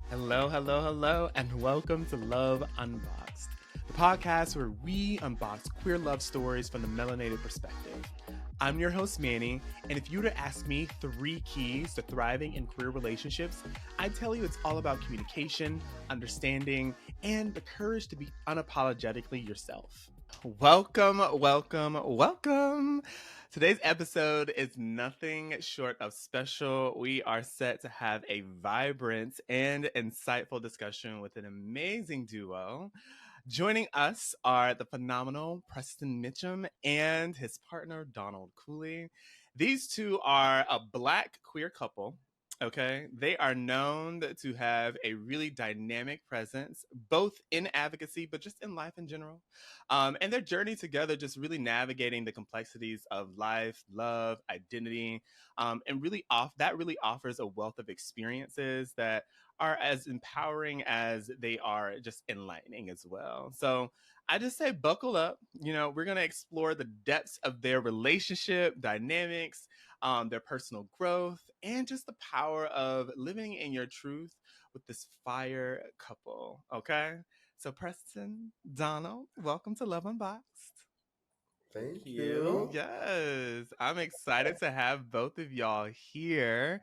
Hello, hello, hello, and welcome to Love Unboxed, the podcast where we unbox queer love stories from the melanated perspective. I'm your host, Manny, and if you were to ask me 3 keys to thriving in queer relationships, I'd tell you it's all about communication, understanding, and the courage to be unapologetically yourself. Welcome, welcome, welcome. Today's episode is nothing short of special. We are set to have a vibrant and insightful discussion with an amazing duo. Joining us are the phenomenal Preston Mitchum and his partner, Donald Cooley. These two are a Black queer couple. Okay. They are known to have a really dynamic presence, both in advocacy, but just in life in general. And their journey together, just really navigating the complexities of life, love, identity, and that really offers a wealth of experiences that are as empowering as they are just enlightening as well. So I just say buckle up. We're going to explore the depths of their relationship dynamics, their personal growth, and just the power of living in your truth with this fire couple. Okay. So Preston, Donald, welcome to Love Unboxed. Thank you. Yes, I'm excited to have both of y'all here.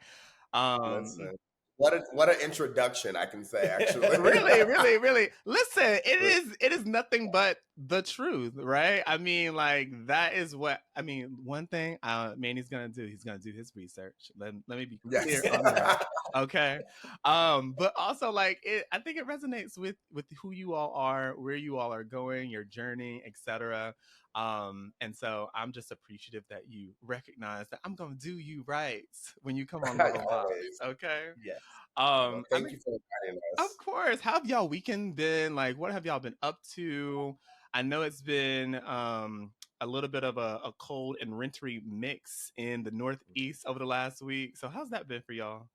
Listen, what an introduction, I can say, actually. Really. Listen, it is nothing but the truth, right? I mean, like that is what I mean. One thing Manny's gonna do, he's gonna do his research. Let me be clear Yes. on that. Okay. But also like I think it resonates with who you all are, where you all are going, your journey, etc. And so I'm just appreciative that you recognize that I'm gonna do you right when you come on Love and Box. Always. Okay. Yes. I'm Thank you for inviting of us. course. How have y'all weekend been? Like, what have y'all been up to? I know it's been a little bit of a cold and wintry mix in the Northeast over the last week. So, how's that been for y'all?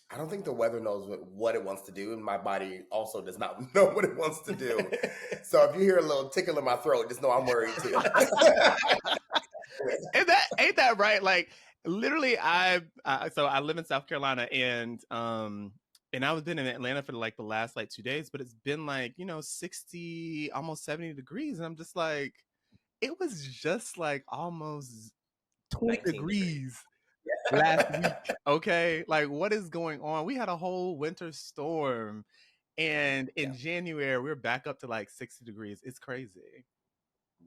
I don't think the weather knows what it wants to do, and my body also does not know what it wants to do. So if you hear a little tickle in my throat, just know I'm worried too. Ain't that right? Like, literally, so I live in South Carolina, and I was been in Atlanta for like the last like 2 days, but it's been like 60, almost 70 degrees, and I'm just like, it was just like almost 20 degrees last week. Okay. Like, what is going on? We had a whole winter storm. And in January, we're back up to like 60 degrees. It's crazy.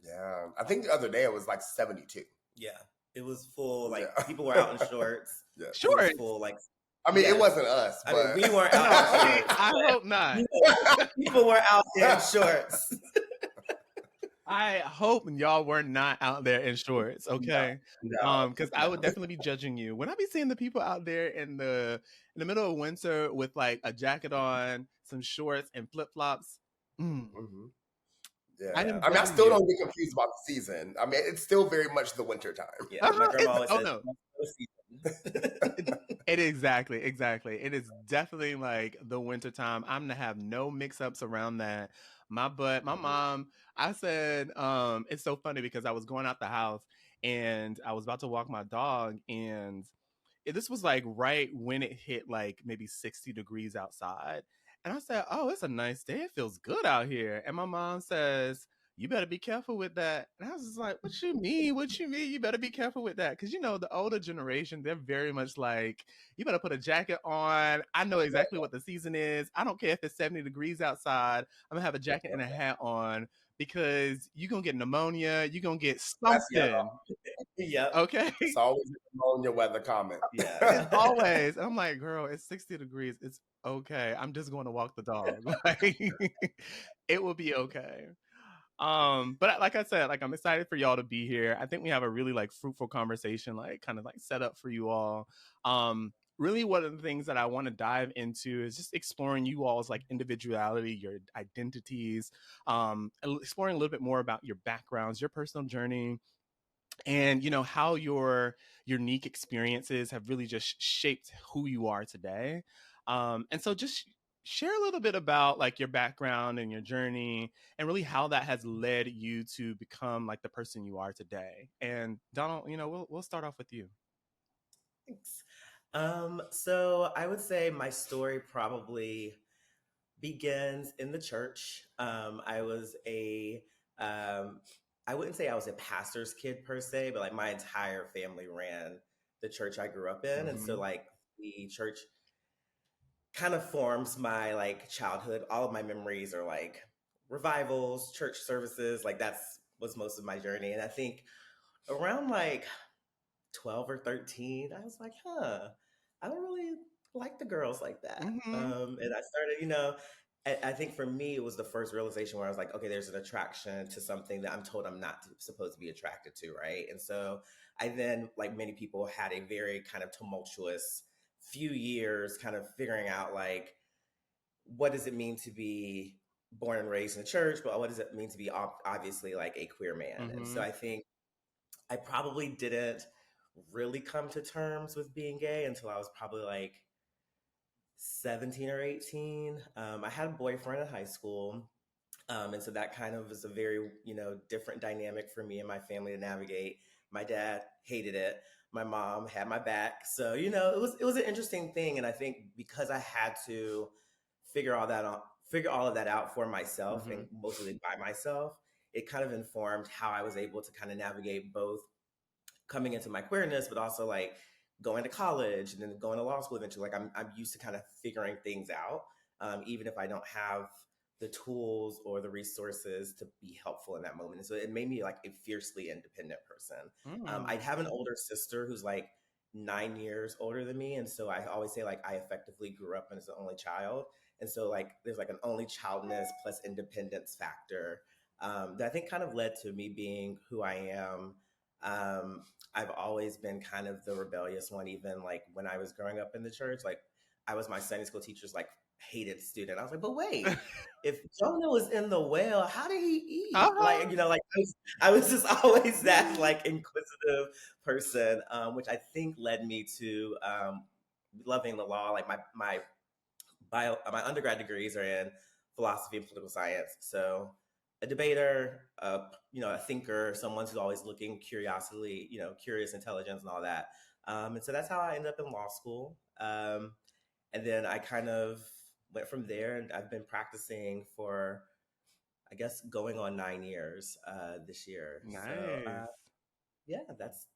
Yeah. I think the other day it was like 72. Yeah. It was full, like people were out in shorts. Yeah. It was full, like I mean, it wasn't us, but I mean, we weren't out in shorts. I hope not. People were out in shorts. I hope y'all were not out there in shorts, okay? No, Because I would definitely be judging you when I be seeing the people out there in the middle of winter with like a jacket on, some shorts, and flip flops. Mm-hmm. Yeah. I mean, I still don't get confused about the season. I mean, it's still very much the winter time. Yeah, my grandma always says, no. Exactly. It is definitely like the winter time. I'm gonna have no mix-ups around that. My mom, I said, it's so funny because I was going out the house and I was about to walk my dog, and this was like right when it hit like maybe 60 degrees outside. And I said, oh, it's a nice day. It feels good out here. And my mom says, you better be careful with that. And I was just like, what you mean? What you mean? You better be careful with that. Because, the older generation, they're very much like, you better put a jacket on. I know exactly what the season is. I don't care if it's 70 degrees outside. I'm going to have a jacket and a hat on because you're going to get pneumonia. You're going to get something. Yeah. Okay. It's always a pneumonia weather comment. Yeah. It's always. I'm like, girl, it's 60 degrees. It's okay. I'm just going to walk the dog. Like, it will be okay. But like I said, like I'm excited for y'all to be here. I think we have a really like fruitful conversation, like kind of like set up for you all. Really one of the things that I want to dive into is just exploring you all's like individuality, your identities, exploring a little bit more about your backgrounds, your personal journey, and how your unique experiences have really just shaped who you are today. And so just share a little bit about like your background and your journey and really how that has led you to become like the person you are today. And Donald, we'll start off with you. Thanks. So I would say my story probably begins in the church. I was um, I wouldn't say I was a pastor's kid per se, but like my entire family ran the church I grew up in. And so Mm-hmm. like the church kind of forms my like childhood. All of my memories are like revivals, church services. Like that's was most of my journey. And I think around like 12 or 13, I was like, I don't really like the girls like that. Mm-hmm. And I started, I think for me, it was the first realization where I was like, okay, there's an attraction to something that I'm told I'm not supposed to be attracted to, right? And so I then, like many people, had a very kind of tumultuous few years kind of figuring out like, what does it mean to be born and raised in the church, but what does it mean to be obviously like a queer man? And so Mm-hmm. I think I probably didn't really come to terms with being gay until I was probably like 17 or 18. I had a boyfriend in high school. And so that kind of was a very, different dynamic for me and my family to navigate. My dad hated it. My mom had my back. So, it was an interesting thing. And I think because I had to figure all that out, figure all of that out for myself Mm-hmm. and mostly by myself, it kind of informed how I was able to kind of navigate both coming into my queerness, but also like going to college and then going to law school eventually. Like I'm used to kind of figuring things out, even if I don't have the tools or the resources to be helpful in that moment. And so it made me like a fiercely independent person. I Mm. have an older sister who's like 9 years older than me. And so I always say like I effectively grew up as an only child. And so like there's like an only childness plus independence factor that I think kind of led to me being who I am. Um, I've always been kind of the rebellious one, even like when I was growing up in the church. Like I was my Sunday school teacher's like hated student. I was like, but wait, if Jonah was in the whale, how did he eat? Uh-huh. Like, like I was just always that like inquisitive person, which I think led me to loving the law. Like my undergrad degrees are in philosophy and political science. So a debater, a thinker, someone who's always looking curiously, curious intelligence and all that. And so that's how I ended up in law school. And then I kind of went from there, and I've been practicing for, I guess, going on 9 years this year. So Nice. yeah,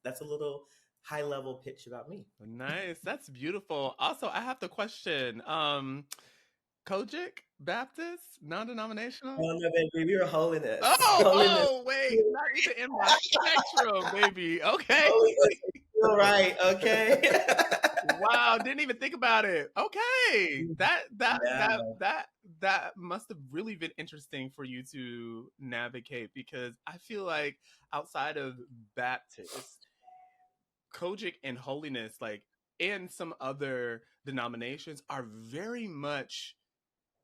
that's a little high level pitch about me. Nice. That's beautiful. Also, I have the question. Kojic, Baptist, non-denominational? Oh no, baby, we were holiness, Oh, holiness. oh, wait, not even in my spectrum, baby. Okay. Holiness. You're right. Okay. Wow, didn't even think about it. Okay. That that Yeah. that that that must have really been interesting for you to navigate, because I feel like outside of Baptist, Kojic and holiness, like, and some other denominations are very much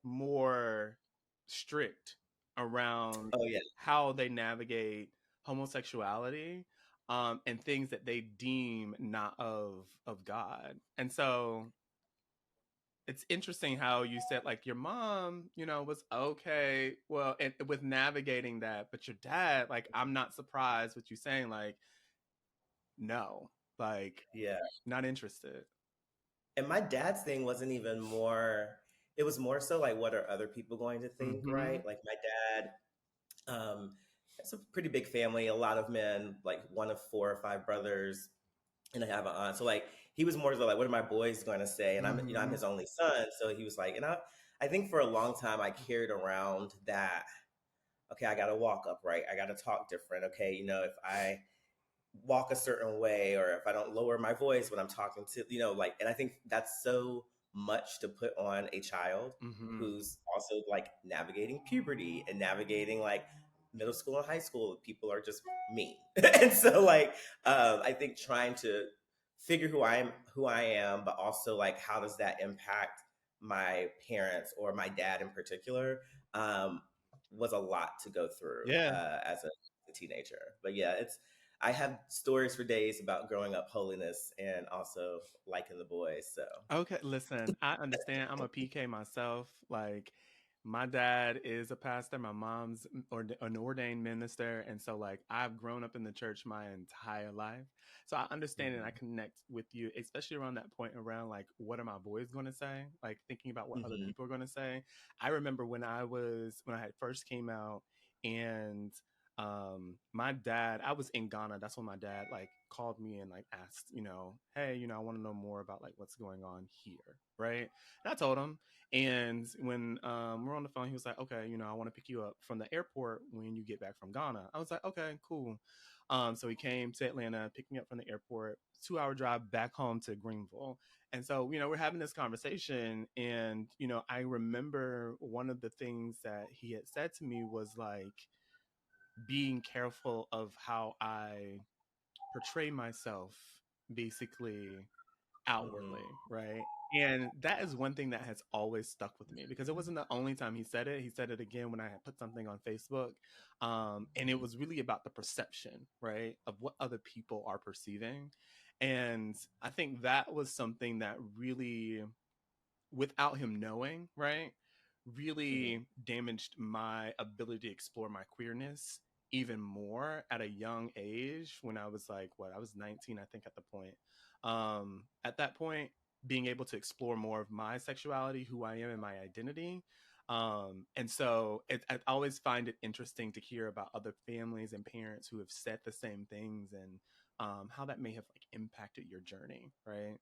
more strict around Oh yeah. how they navigate homosexuality, and things that they deem not of God. And so it's interesting how you said like your mom, was okay, well, and with navigating that, but your dad, like, I'm not surprised with you saying like, no, like, Yeah. not interested. And my dad's thing wasn't even more. It was more so like, what are other people going to think, Mm-hmm. right? Like my dad, it's a pretty big family, a lot of men, like one of 4 or 5 brothers, and I have an aunt. So like he was more so like, what are my boys going to say? And I'm Mm-hmm. his only son, so he was like, and I think for a long time I carried around that. Okay, I got to walk upright. I got to talk different. Okay, if I walk a certain way or if I don't lower my voice when I'm talking to, like, and I think that's so much to put on a child Mm-hmm. who's also like navigating puberty and navigating like middle school and high school. People are just mean. And so like, I think trying to figure who I am, but also like, how does that impact my parents or my dad in particular, was a lot to go through Yeah. as a teenager. But yeah, I have stories for days about growing up holiness and also liking the boys. So Okay, listen, I understand. I'm a PK myself. Like, my dad is a pastor. My mom's an ordained minister. And so, like, I've grown up in the church my entire life. So I understand and I connect with you, especially around that point around, like, what are my boys going to say? Like, thinking about what other people are going to say. I remember when I had first came out, and my dad, I was in Ghana. That's when my dad, like, called me and, like, asked, hey, I want to know more about, like, what's going on here. Right. And I told him. And when we're on the phone, he was like, okay, I want to pick you up from the airport when you get back from Ghana. I was like, okay, cool. So he came to Atlanta, picked me up from the airport, 2-hour drive back home to Greenville. And so, we're having this conversation. And, I remember one of the things that he had said to me was, like, being careful of how I portray myself, basically outwardly, right? And that is one thing that has always stuck with me, because it wasn't the only time he said it. He said it again when I had put something on Facebook. And it was really about the perception, right, of what other people are perceiving. And I think that was something that really, without him knowing, right, really damaged my ability to explore my queerness even more at a young age, when I was like, I was 19, I think, at the point. At that point, being able to explore more of my sexuality, who I am, and my identity. And so I always find it interesting to hear about other families and parents who have said the same things, and how that may have, like, impacted your journey, right?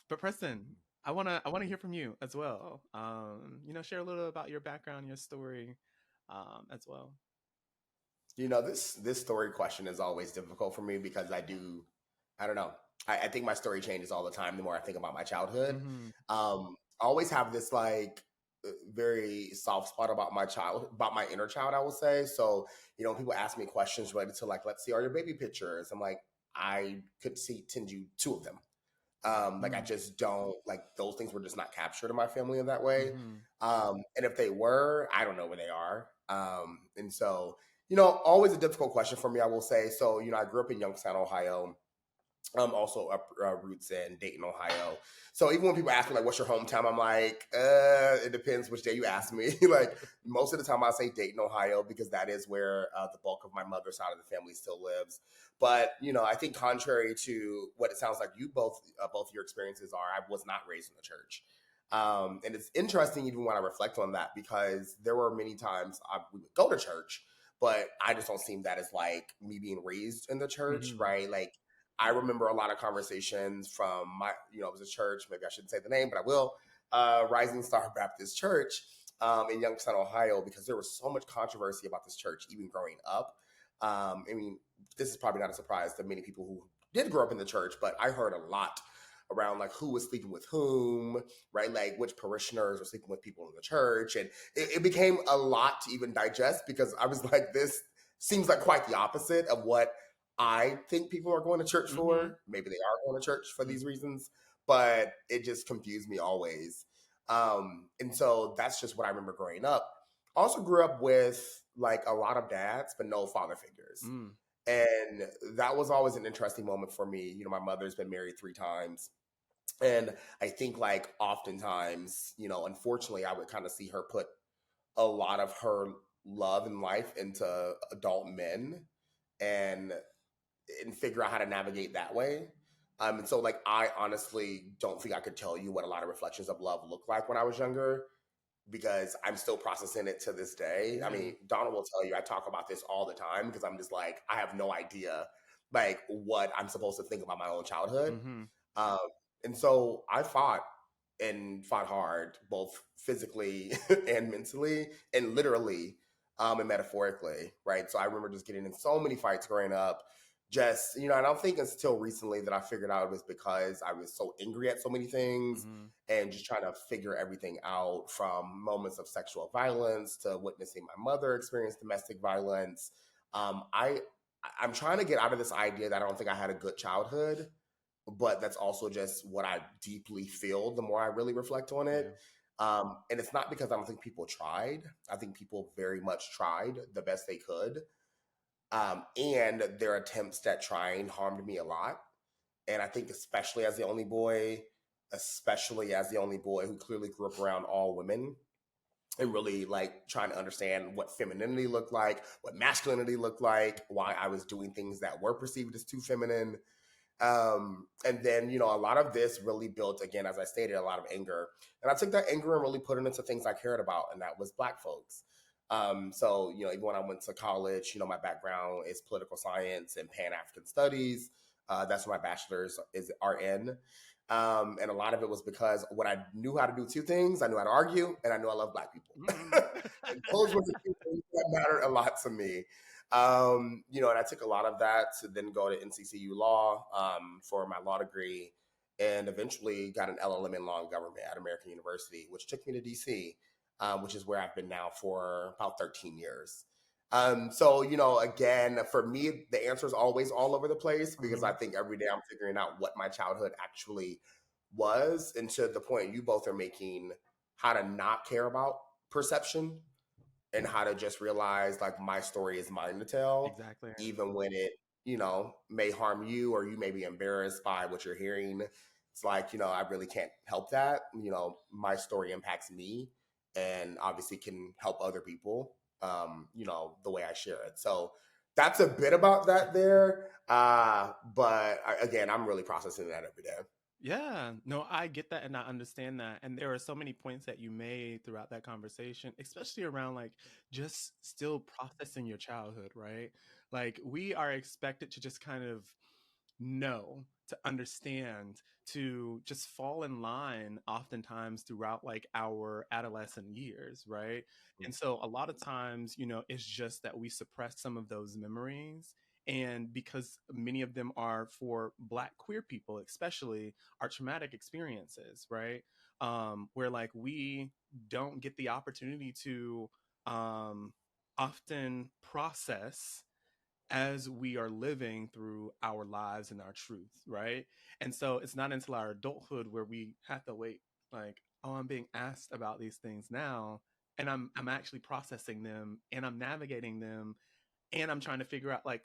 But Preston, I wanna hear from you as well. Share a little about your background, your story, as well. This story question is always difficult for me because I don't know. I think my story changes all the time the more I think about my childhood. Mm-hmm. I always have this, like, very soft spot about about my inner child, I will say. So, when people ask me questions related to, like, let's see, are your baby pictures? I'm like, I could send you 2 of them. Like, I just don't, like, those things were just not captured in my family in that way. And if they were, I don't know where they are. And so, always a difficult question for me, I will say. So, I grew up in Youngstown, Ohio. Also roots in Dayton, Ohio. So even when people ask me, like, what's your hometown? I'm like, it depends which day you ask me. Like, most of the time I say Dayton, Ohio, because that is where the bulk of my mother's side of the family still lives. But, I think contrary to what it sounds like you both your experiences are, I was not raised in the church. And it's interesting even when I reflect on that, because there were many times we would go to church, but I just don't seem that as, like, me being raised in the church, right? Like, I remember a lot of conversations from it was a church, maybe I shouldn't say the name, but I will, Rising Star Baptist Church in Youngstown, Ohio, because there was so much controversy about this church even growing up. I mean, this is probably not a surprise to many people who did grow up in the church, but I heard a lot around, like, who was sleeping with whom, right? Like, which parishioners were sleeping with people in the church. And it became a lot to even digest, because I was like, this seems like quite the opposite of what I think people are going to church for. Maybe they are going to church for these reasons, but it just confused me always. And so that's just what I remember growing up. Also grew up with, like, a lot of dads, but no father figures. And that was always an interesting moment for me. My mother's been married 3 times. And I think, like, oftentimes, unfortunately, I would kind of see her put a lot of her love and life into adult men, and figure out how to navigate that way. And so, like, I honestly don't think I could tell you what a lot of reflections of love looked like when I was younger, because I'm still processing it to this day. I mean, Donald will tell you I talk about this all the time, because I'm just like, I have no idea, like, what I'm supposed to think about my own childhood. And so I fought hard, both physically and mentally, and literally, and metaphorically, right? So I remember just getting in so many fights growing up. Just, I don't think until recently that I figured out it was because I was so angry at so many things, and just trying to figure everything out, from moments of sexual violence to witnessing my mother experience domestic violence. I'm trying to get out of this idea that I don't think I had a good childhood, but that's also just what I deeply feel the more I really reflect on it. And it's not because I don't think people tried. I think people very much tried the best they could. And their attempts at trying harmed me a lot. And I think especially as the only boy who clearly grew up around all women, and really like trying to understand what femininity looked like, what masculinity looked like, why I was doing things that were perceived as too feminine. And then, you know, a lot of this really built, again, as I stated, a lot of anger. And I took that anger and really put it into things I cared about, and that was Black folks. So, you know, even when I went to college, you know, my background is political science and Pan-African studies. That's where my bachelor's are in. And a lot of it was because what I knew how to do two things. I knew how to argue, and I knew I love Black people. And those were the two things that mattered a lot to me. You know, and I took a lot of that to then go to NCCU Law for my law degree, and eventually got an LLM in law and government at American University, which took me to DC, which is where I've been now for about 13 years. So, you know, again, for me, the answer is always all over the place because I think every day I'm figuring out what my childhood actually was. And to the point you both are making, how to not care about perception and how to just realize like my story is mine to tell, Exactly. even when it, you know, may harm you or you may be embarrassed by what you're hearing. It's like, you know, I really can't help that. You know, my story impacts me and obviously can help other people, you know, the way I share it. So that's a bit about that there. Again, I'm really processing that every day. Yeah, no, I get that and I understand that. And there are so many points that you made throughout that conversation, especially around like just still processing your childhood, right? Like we are expected to just kind of know, to understand, to just fall in line oftentimes throughout like our adolescent years, right? And so a lot of times, you know, it's just that we suppress some of those memories. And because many of them are for Black queer people, especially, are traumatic experiences, right? Where like we don't get the opportunity to um, often process as we are living through our lives and our truths, right? And so it's not until our adulthood where we have to wait, like, oh, I'm being asked about these things now, and I'm actually processing them and I'm navigating them and I'm trying to figure out like,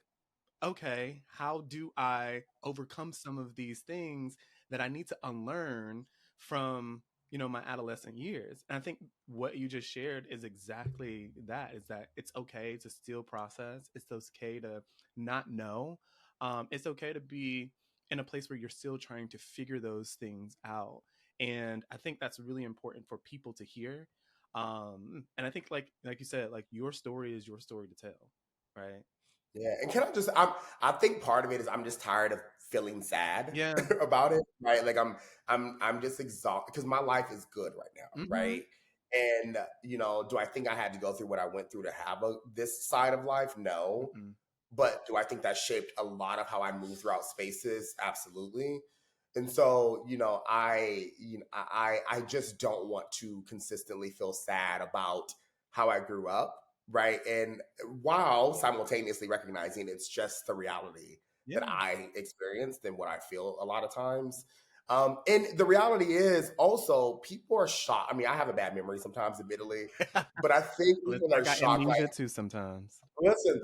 okay, how do I overcome some of these things that I need to unlearn from, you know, my adolescent years? And I think what you just shared is exactly that, is that it's okay to still process. It's okay to not know. It's okay to be in a place where you're still trying to figure those things out. And I think that's really important for people to hear. And I think like you said, like your story is your story to tell, right? Yeah, and can I just I think part of it is I'm just tired of feeling sad Yeah. about it, right? Like I'm just exhausted because my life is good right now, Mhm. right? And you know, do I think I had to go through what I went through to have this side of life? No. Mm-mm. But do I think that shaped a lot of how I move throughout spaces? Absolutely. And so, you know, I just don't want to consistently feel sad about how I grew up, right? And while simultaneously recognizing it's just the reality that Yeah. I experienced and what I feel a lot of times. And the reality is also people are shocked. I mean, I have a bad memory sometimes, admittedly, but I think Listen, people I are got shocked. Like, amnesia too sometimes. listen,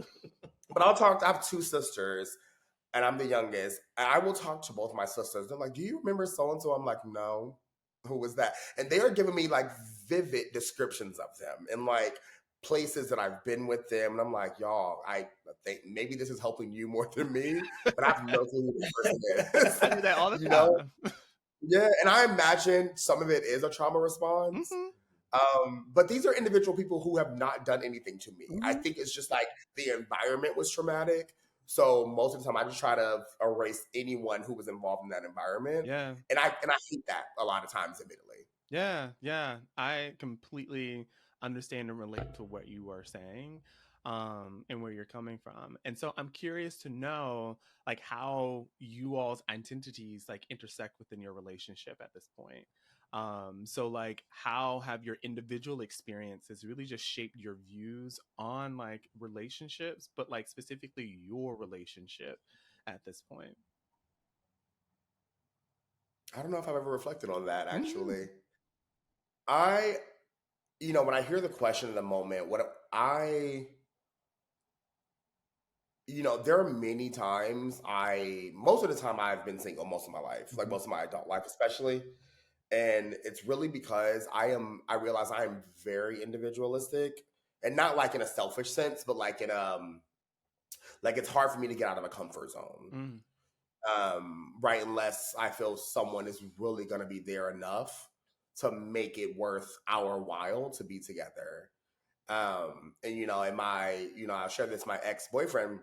but I have two sisters and I'm the youngest. And I will talk to both my sisters. They're like, "Do you remember so and so?" I'm like, "No, who was that?" And they are giving me like vivid descriptions of them and like places that I've been with them. And I'm like, "Y'all, I think maybe this is helping you more than me, but I have no clue who this person I is." do that all the You know? time. Yeah, and I imagine some of it is a trauma response. Mhm. But these are individual people who have not done anything to me. I Mhm. think it's just like the environment was traumatic. So most of the time, I just try to erase anyone who was involved in that environment, Yeah. and I hate that a lot of times, admittedly. Yeah, yeah. I completely understand and relate to what you are saying, and where you're coming from. And so I'm curious to know like how you all's identities like intersect within your relationship at this point. So like how have your individual experiences really just shaped your views on like relationships, but like specifically your relationship at this point? I don't know if I've ever reflected on that Mhm. actually. I, you know, when I hear the question in the moment, what I, you know, there are many times most of the time I've been single most of my life, like Mhm. most of my adult life, especially. And it's really because I realize I am very individualistic, and not like in a selfish sense, but like in like it's hard for me to get out of a comfort zone. Mm. Right, unless I feel someone is really going to be there enough to make it worth our while to be together. And in my, I'll share this, my ex-boyfriend,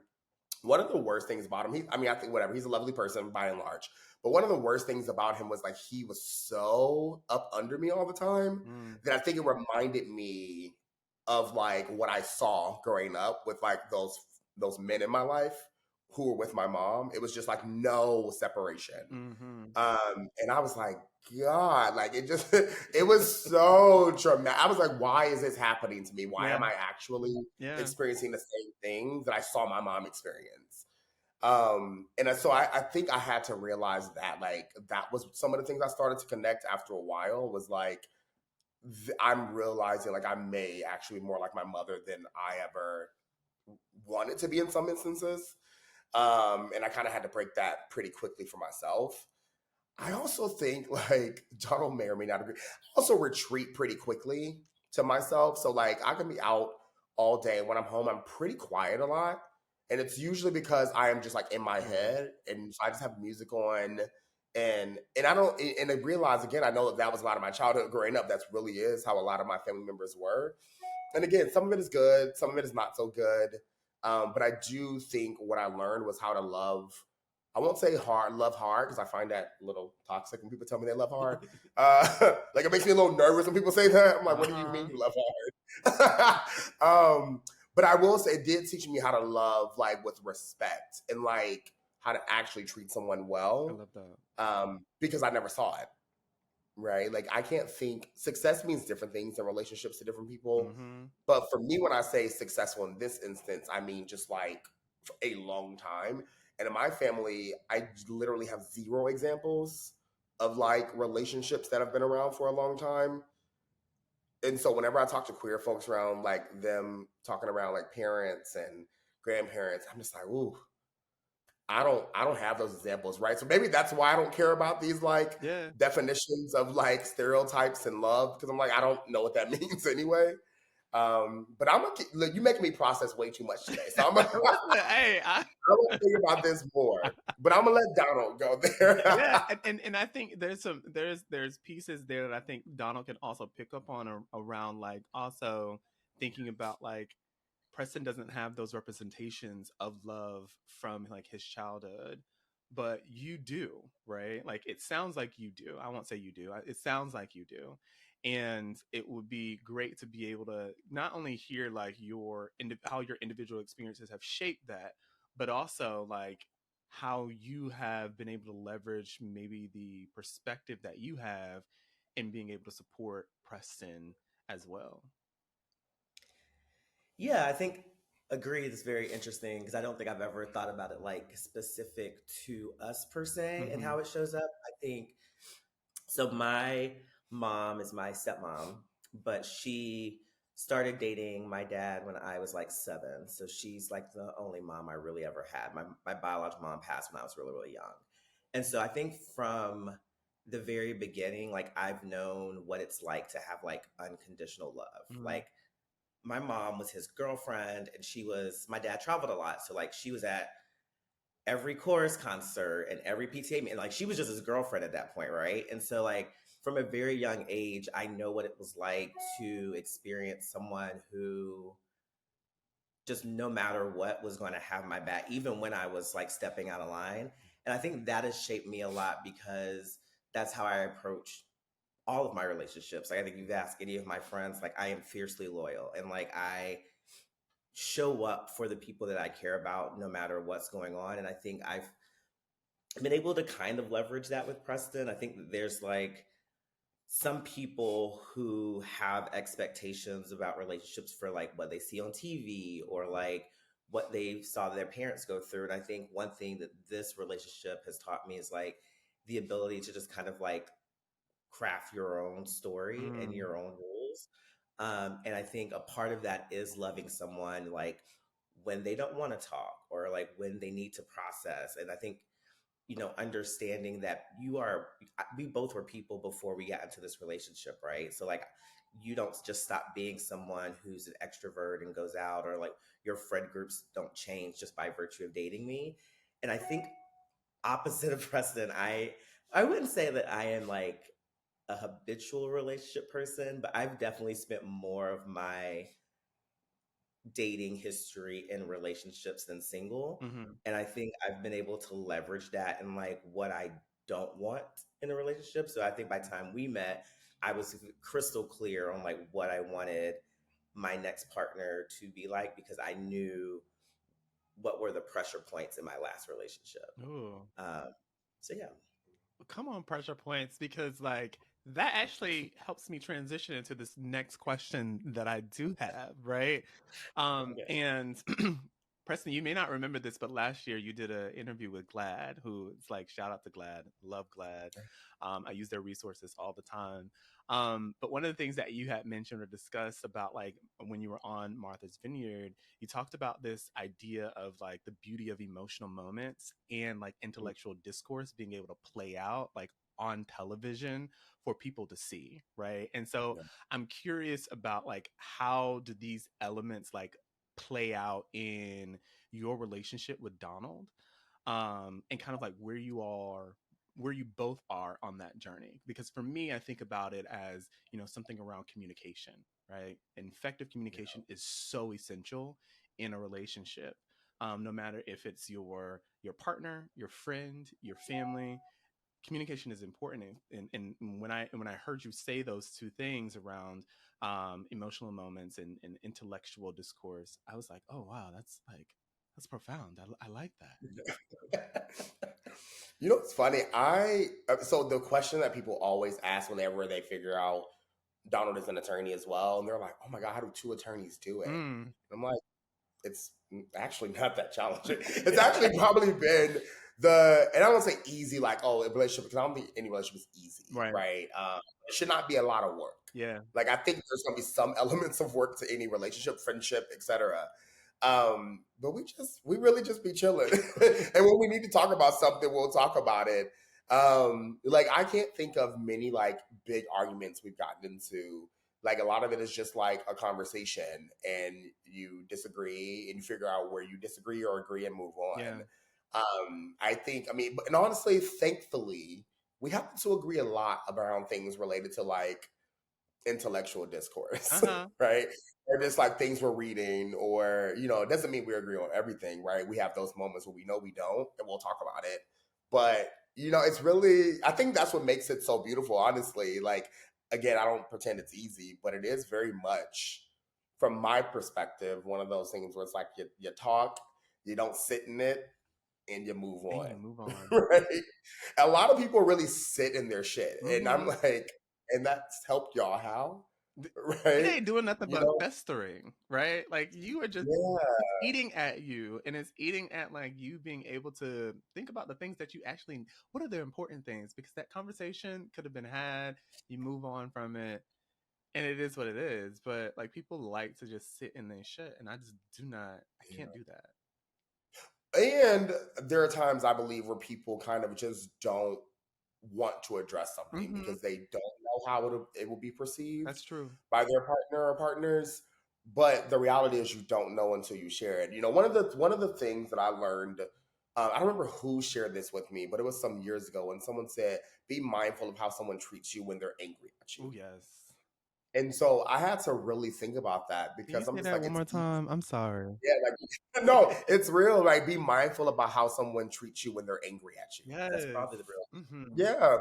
one of the worst things about him, I think whatever, he's a lovely person by and large, but one of the worst things about him was like he was so up under me all the time that I think it reminded me of like what I saw growing up with like those men in my life who were with my mom. It was just like no separation. And I was like, God, like it was so traumatic. I was like, why is this happening to me? Why am I actually experiencing the same thing that I saw my mom experience? And so I think I had to realize that like that was some of the things I started to connect after a while was like, I'm realizing like I may actually be more like my mother than I ever wanted to be in some instances. And I kind of had to break that pretty quickly for myself. I also think like Donald may or may not agree. I also retreat pretty quickly to myself. So like I can be out all day. When I'm home, I'm pretty quiet a lot. And it's usually because I am just like in my head and I just have music on and I don't and I realize again, I know that was a lot of my childhood growing up. That's really is how a lot of my family members were. And again, some of it is good, some of it is not so good. But I do think what I learned was how to love. I won't say love hard, because I find that a little toxic when people tell me they love hard. Like it makes me a little nervous when people say that. I'm like, what do you mean you love hard? But I will say it did teach me how to love like with respect and like how to actually treat someone well. I love that. Because I never saw it. Right? Like I can't think success means different things in relationships to different people. But for me, when I say successful in this instance, I mean just like for a long time. And in my family, I literally have zero examples of like relationships that have been around for a long time. And so whenever I talk to queer folks around like them talking around like parents and grandparents, I'm just like, ooh, I don't have those examples, right? So maybe that's why I don't care about these like definitions of like stereotypes and love, because I'm like, I don't know what that means anyway. But you making me process way too much today, so I'm gonna think about this more. But I'm gonna let Donald go there. and I think there's pieces there that I think Donald can also pick up on around like also thinking about like Preston doesn't have those representations of love from like his childhood, but you do, right? Like it sounds like you do. I won't say you do. It sounds like you do. And it would be great to be able to not only hear like how your individual experiences have shaped that, but also like how you have been able to leverage maybe the perspective that you have in being able to support Preston as well. Yeah, I think agreed is very interesting because I don't think I've ever thought about it like specific to us per se and how it shows up. I think so. My mom is my stepmom, but she started dating my dad when I was like 7. So she's like the only mom I really ever had. My biological mom passed when I was really, really young. And so I think from the very beginning, like I've known what it's like to have like unconditional love. Like my mom was his girlfriend and my dad traveled a lot. So like she was at every chorus concert and every PTA meeting. Like she was just his girlfriend at that point, right? And so like from a very young age, I know what it was like to experience someone who just no matter what was going to have my back, even when I was like stepping out of line. And I think that has shaped me a lot because that's how I approach all of my relationships. Like I think you've asked any of my friends, like I am fiercely loyal and like I show up for the people that I care about no matter what's going on. And I think I've been able to kind of leverage that with Preston. I think that there's like some people who have expectations about relationships for like what they see on TV or like what they saw their parents go through. And I think one thing that this relationship has taught me is like the ability to just kind of like craft your own story and your own rules. And I think a part of that is loving someone like when they don't want to talk or like when they need to process. And I think understanding that we both were people before we got into this relationship, right? So like, you don't just stop being someone who's an extrovert and goes out, or like your friend groups don't change just by virtue of dating me. And I think opposite of Preston, I wouldn't say that I am like a habitual relationship person, but I've definitely spent more of my dating history in relationships than single. Mm-hmm. And I think I've been able to leverage that in like what I don't want in a relationship. So I think by the time we met, I was crystal clear on like what I wanted my next partner to be like, because I knew what were the pressure points in my last relationship. Ooh. So yeah. Come on, pressure points, because like that actually helps me transition into this next question that I do have, right? Okay. And Preston, you may not remember this, but last year you did an interview with Glad, who it's like, shout out to Glad, love Glad. I use their resources all the time. But one of the things that you had mentioned or discussed about like when you were on Martha's Vineyard, you talked about this idea of like the beauty of emotional moments and like intellectual discourse being able to play out like on television for people to see, right? And so Yeah. I'm curious about like how do these elements like play out in your relationship with Donald, and kind of like where you both are on that journey. Because for me, I think about it as, something around communication, right? And effective communication is so essential in a relationship. No matter if it's your partner, your friend, your family, communication is important. And when I heard you say those two things around emotional moments and intellectual discourse, I was like, oh wow, that's profound. I like that. It's funny. So the question that people always ask whenever they figure out Donald is an attorney as well, and they're like, "Oh my god, how do two attorneys do it?" Mm, I'm like, it's actually not that challenging. It's actually probably been and I don't say easy, like, oh, a relationship, because I don't think any relationship is easy, right. right? It should not be a lot of work. Yeah. Like, I think there's going to be some elements of work to any relationship, friendship, etc. But we really just be chilling. And when we need to talk about something, we'll talk about it. Like, I can't think of many like big arguments we've gotten into. Like, a lot of it is just like a conversation, and you disagree and you figure out where you disagree or agree and move on. Yeah. And honestly, thankfully, we happen to agree a lot around things related to like intellectual discourse, Uh-huh. right? Or just like things we're reading, or, it doesn't mean we agree on everything, right? We have those moments where we know we don't, and we'll talk about it. But, it's really, I think that's what makes it so beautiful, honestly. Like, again, I don't pretend it's easy, but it is very much, from my perspective, one of those things where it's like you talk, you don't sit in it, and you move on. And you move on. Right? A lot of people really sit in their shit. And I'm Mhm. like, and that's helped y'all how? It Right? ain't doing nothing You but know? festering, right? Like you are just Yeah. it's eating at you, and it's eating at like you being able to think about the things that you actually, what are the important things, because that conversation could have been had, you move on from it, and it is what it is. But like people like to just sit in their shit, and I just I can't do that. And there are times, I believe, where people kind of just don't want to address something Mm-hmm. because they don't know how it will be perceived That's true. by their partner or partners. But the reality is, you don't know until you share it. One of the things that I learned, I don't remember who shared this with me, but it was some years ago when someone said, "Be mindful of how someone treats you when they're angry at you." Oh yes. And so I had to really think about that, Can you because I'm say just that like, one it's more easy. time? I'm sorry. Yeah, like, no, it's real. Like, be mindful about how someone treats you when they're angry at you. That's Yes. probably the real. Mm-hmm. Yeah,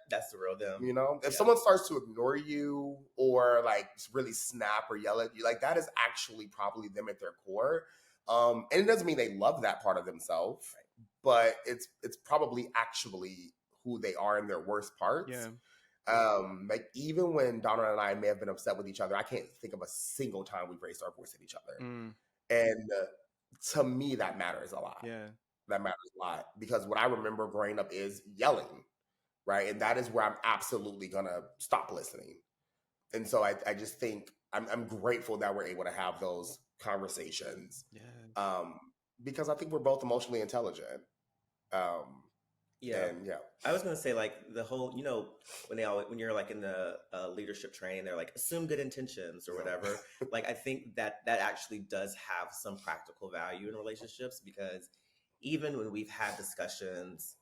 That's the real them. if Yeah. someone starts to ignore you or like really snap or yell at you, like, that is actually probably them at their core. And it doesn't mean they love that part of themselves, but it's probably actually who they are in their worst parts. Yeah. Like, even when Donna and I may have been upset with each other, I can't think of a single time we've raised our voice at each other. Mm, And to me, that matters a lot. yeah. That matters a lot, because what I remember growing up is yelling, right? And that is where I'm absolutely gonna stop listening. And so I just think I'm grateful that we're able to have those conversations, Yeah. um, because I think we're both emotionally intelligent. Um, Yeah. And yeah. I was gonna say like the whole, when you're like in the leadership training, they're like assume good intentions or whatever. Like I think that actually does have some practical value in relationships, because even when we've had discussions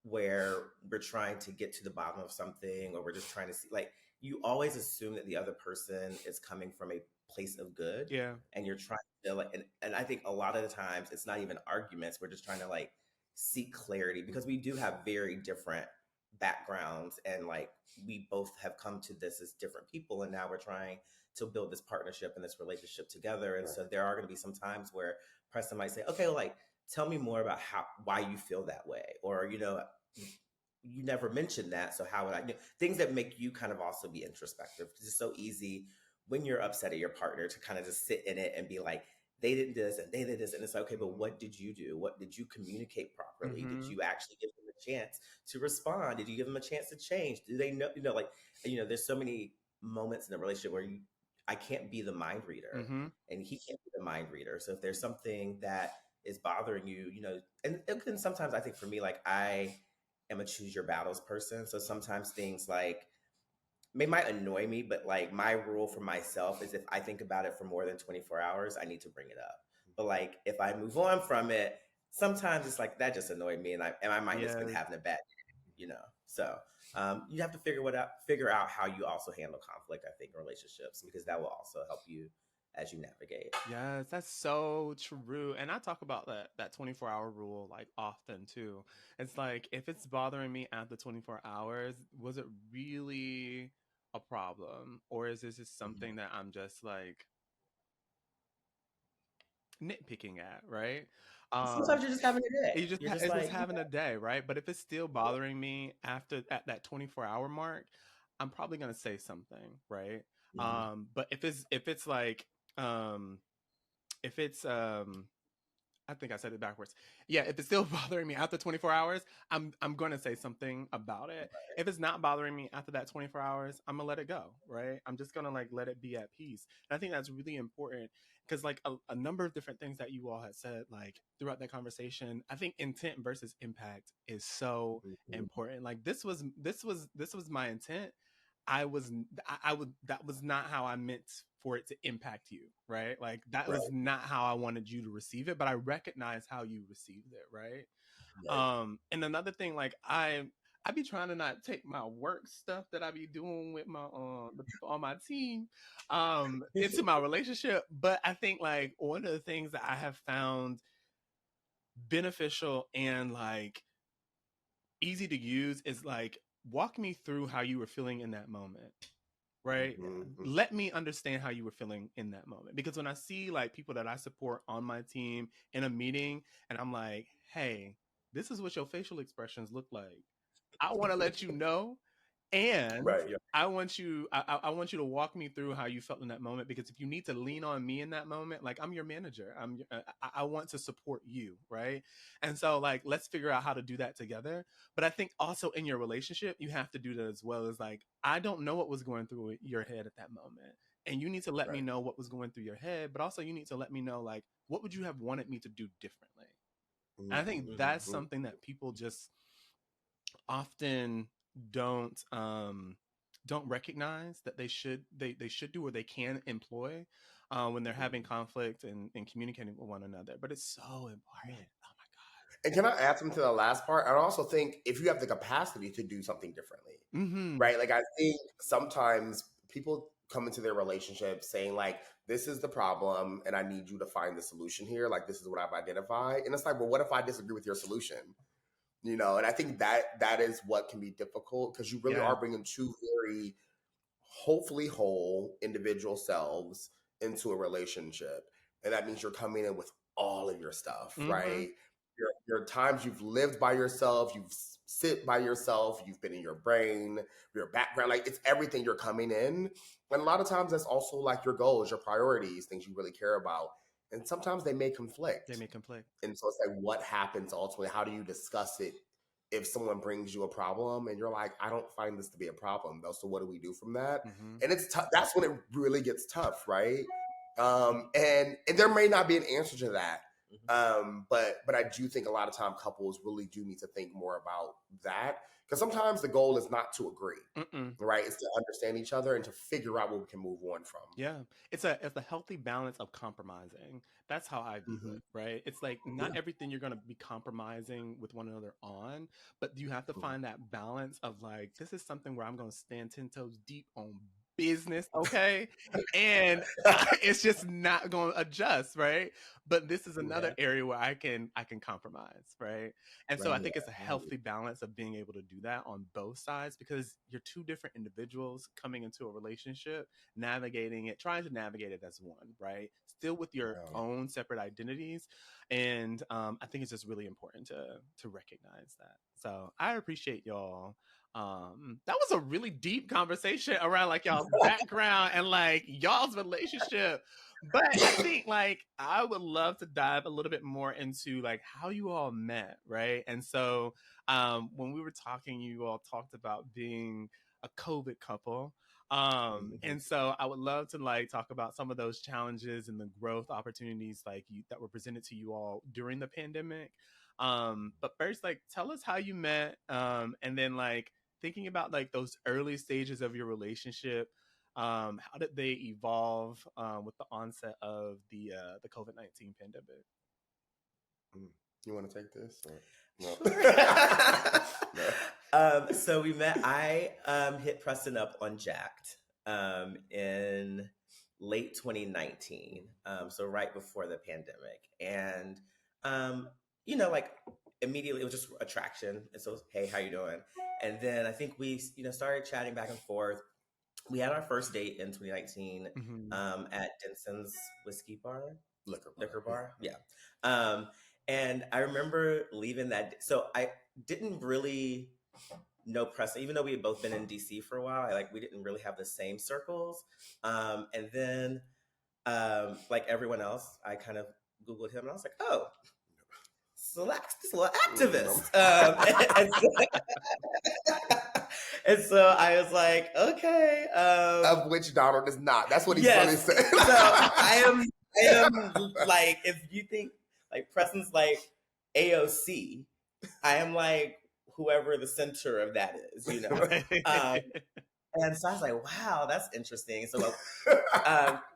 where we're trying to get to the bottom of something, or we're just trying to see, like, you always assume that the other person is coming from a place of good, Yeah. and you're trying to like, and I think a lot of the times it's not even arguments, we're just trying to like seek clarity, because we do have very different backgrounds, and like we both have come to this as different people, and now we're trying to build this partnership and this relationship together. And so there are going to be some times where Preston might say, okay, well, like, tell me more about why you feel that way, or you never mentioned that, so how would I, things that make you kind of also be introspective, because it's so easy when you're upset at your partner to kind of just sit in it and be like, they did this and they did this, and it's like, okay, but what did you do? What did you communicate properly? Mm-hmm. Did you actually give them a chance to respond? Did you give them a chance to change? Do they know, like, there's so many moments in a relationship where I can't be the mind reader, Mm-hmm. and he can't be the mind reader. So if there's something that is bothering you, and sometimes I think for me, like, I am a choose your battles person. So sometimes things like might annoy me, but like my rule for myself is if I think about it for more than 24 hours, I need to bring it up. But like if I move on from it, sometimes it's like that just annoyed me, and I might just been having a bad day, So you have to figure out how you also handle conflict, I think, in relationships, because that will also help you as you navigate. Yes, that's so true. And I talk about that 24-hour rule like often too. It's like, if it's bothering me after 24 hours, was it really a problem? Or is this just something that I'm just like nitpicking at, right? Sometimes you're just having a day. You're just It's it's just like, having a day, right? But if it's still bothering me after at that 24-hour mark, I'm probably gonna say something, right? But if it's like if it's I think I said it backwards. Yeah, if it's still bothering me after 24 hours, I'm going to say something about it. If it's not bothering me after that 24 hours, I'm going to let it go, right? I'm just going to like let it be at peace. And I think that's really important, because like a number of different things that you all had said like throughout that conversation, I think intent versus impact is so important. Like this was my intent. I would that was not how I meant for it to impact you, right? Like that was not how I wanted you to receive it, but I recognize how you received it, right? And another thing, like I be trying to not take my work stuff that I be doing with my the people on my team into my relationship. But I think like one of the things that I have found beneficial and like easy to use is like, walk me through how you were feeling in that moment, right? Let me understand how you were feeling in that moment, because when I see like people that I support on my team in a meeting and I'm like, hey, this is what your facial expressions look like, I want to let you know. And I want you to walk me through how you felt in that moment, because if you need to lean on me in that moment, like I'm your manager, I want to support you, right? And so like let's figure out how to do that together. But I think also in your relationship you have to do that as well. As like, I don't know what was going through your head at that moment, and you need to let me know what was going through your head, but also you need to let me know like, what would you have wanted me to do differently? And I think that's something that people just often don't recognize that they should do, or they can employ when they're having conflict and communicating with one another. But it's so important. Oh my God. And can I add something to the last part? I also think if you have the capacity to do something differently, right? Like I think sometimes people come into their relationship saying like, this is the problem and I need you to find the solution here. Like, this is what I've identified. And it's like, well, what if I disagree with your solution? And I think that is what can be difficult, because you really are bringing two very hopefully whole individual selves into a relationship. And that means you're coming in with all of your stuff, right? Your times you've lived by yourself, you've sit by yourself, you've been in your brain, your background, like it's everything you're coming in. And a lot of times that's also like your goals, your priorities, things you really care about. And sometimes they may conflict. And so it's like, what happens ultimately? How do you discuss it if someone brings you a problem and you're like, I don't find this to be a problem though, so what do we do from that? And it's tough. That's when it really gets tough, right? And there may not be an answer to that, But I do think a lot of time couples really do need to think more about that, because sometimes the goal is not to agree, right? It's to understand each other and to figure out what we can move on from. Yeah, it's a healthy balance of compromising. That's how I view it, right? It's like not everything you're going to be compromising with one another on, but you have to find that balance of like, this is something where I'm going to stand 10 toes deep on business, okay? And it's just not going to adjust, right? But this is another area where I can compromise, right? And so I think it's a healthy balance of being able to do that on both sides, because you're two different individuals coming into a relationship, navigating it, trying to navigate it as one, right? Still with your own separate identities. And I think it's just really important to recognize that. So I appreciate y'all. That was a really deep conversation around like y'all's background and like y'all's relationship. But I think like I would love to dive a little bit more into like how you all met, right? And so when we were talking, you all talked about being a COVID couple. And so I would love to like talk about some of those challenges and the growth opportunities like that were presented to you all during the pandemic. But first, like tell us how you met, and then like thinking about like those early stages of your relationship. How did they evolve with the onset of the COVID-19 pandemic? You want to take this? Or? No. Sure. So we met. I hit Preston up on Jacked in late 2019, so right before the pandemic, and like immediately it was just attraction, and so hey, how you doing? And then I think we started chatting back and forth. We had our first date in 2019 at Denson's liquor bar. Yeah. And I remember leaving that. So I didn't really know Preston, even though we had both been in DC for a while. We didn't really have the same circles. And then, like everyone else, I kind of Googled him and I was like, oh, this little activist. And so I was like, okay. Of which Donald is not. That's what he's really saying. So I am like, if you think like Preston's like AOC, I am like whoever the center of that is, And so I was like, wow, that's interesting. So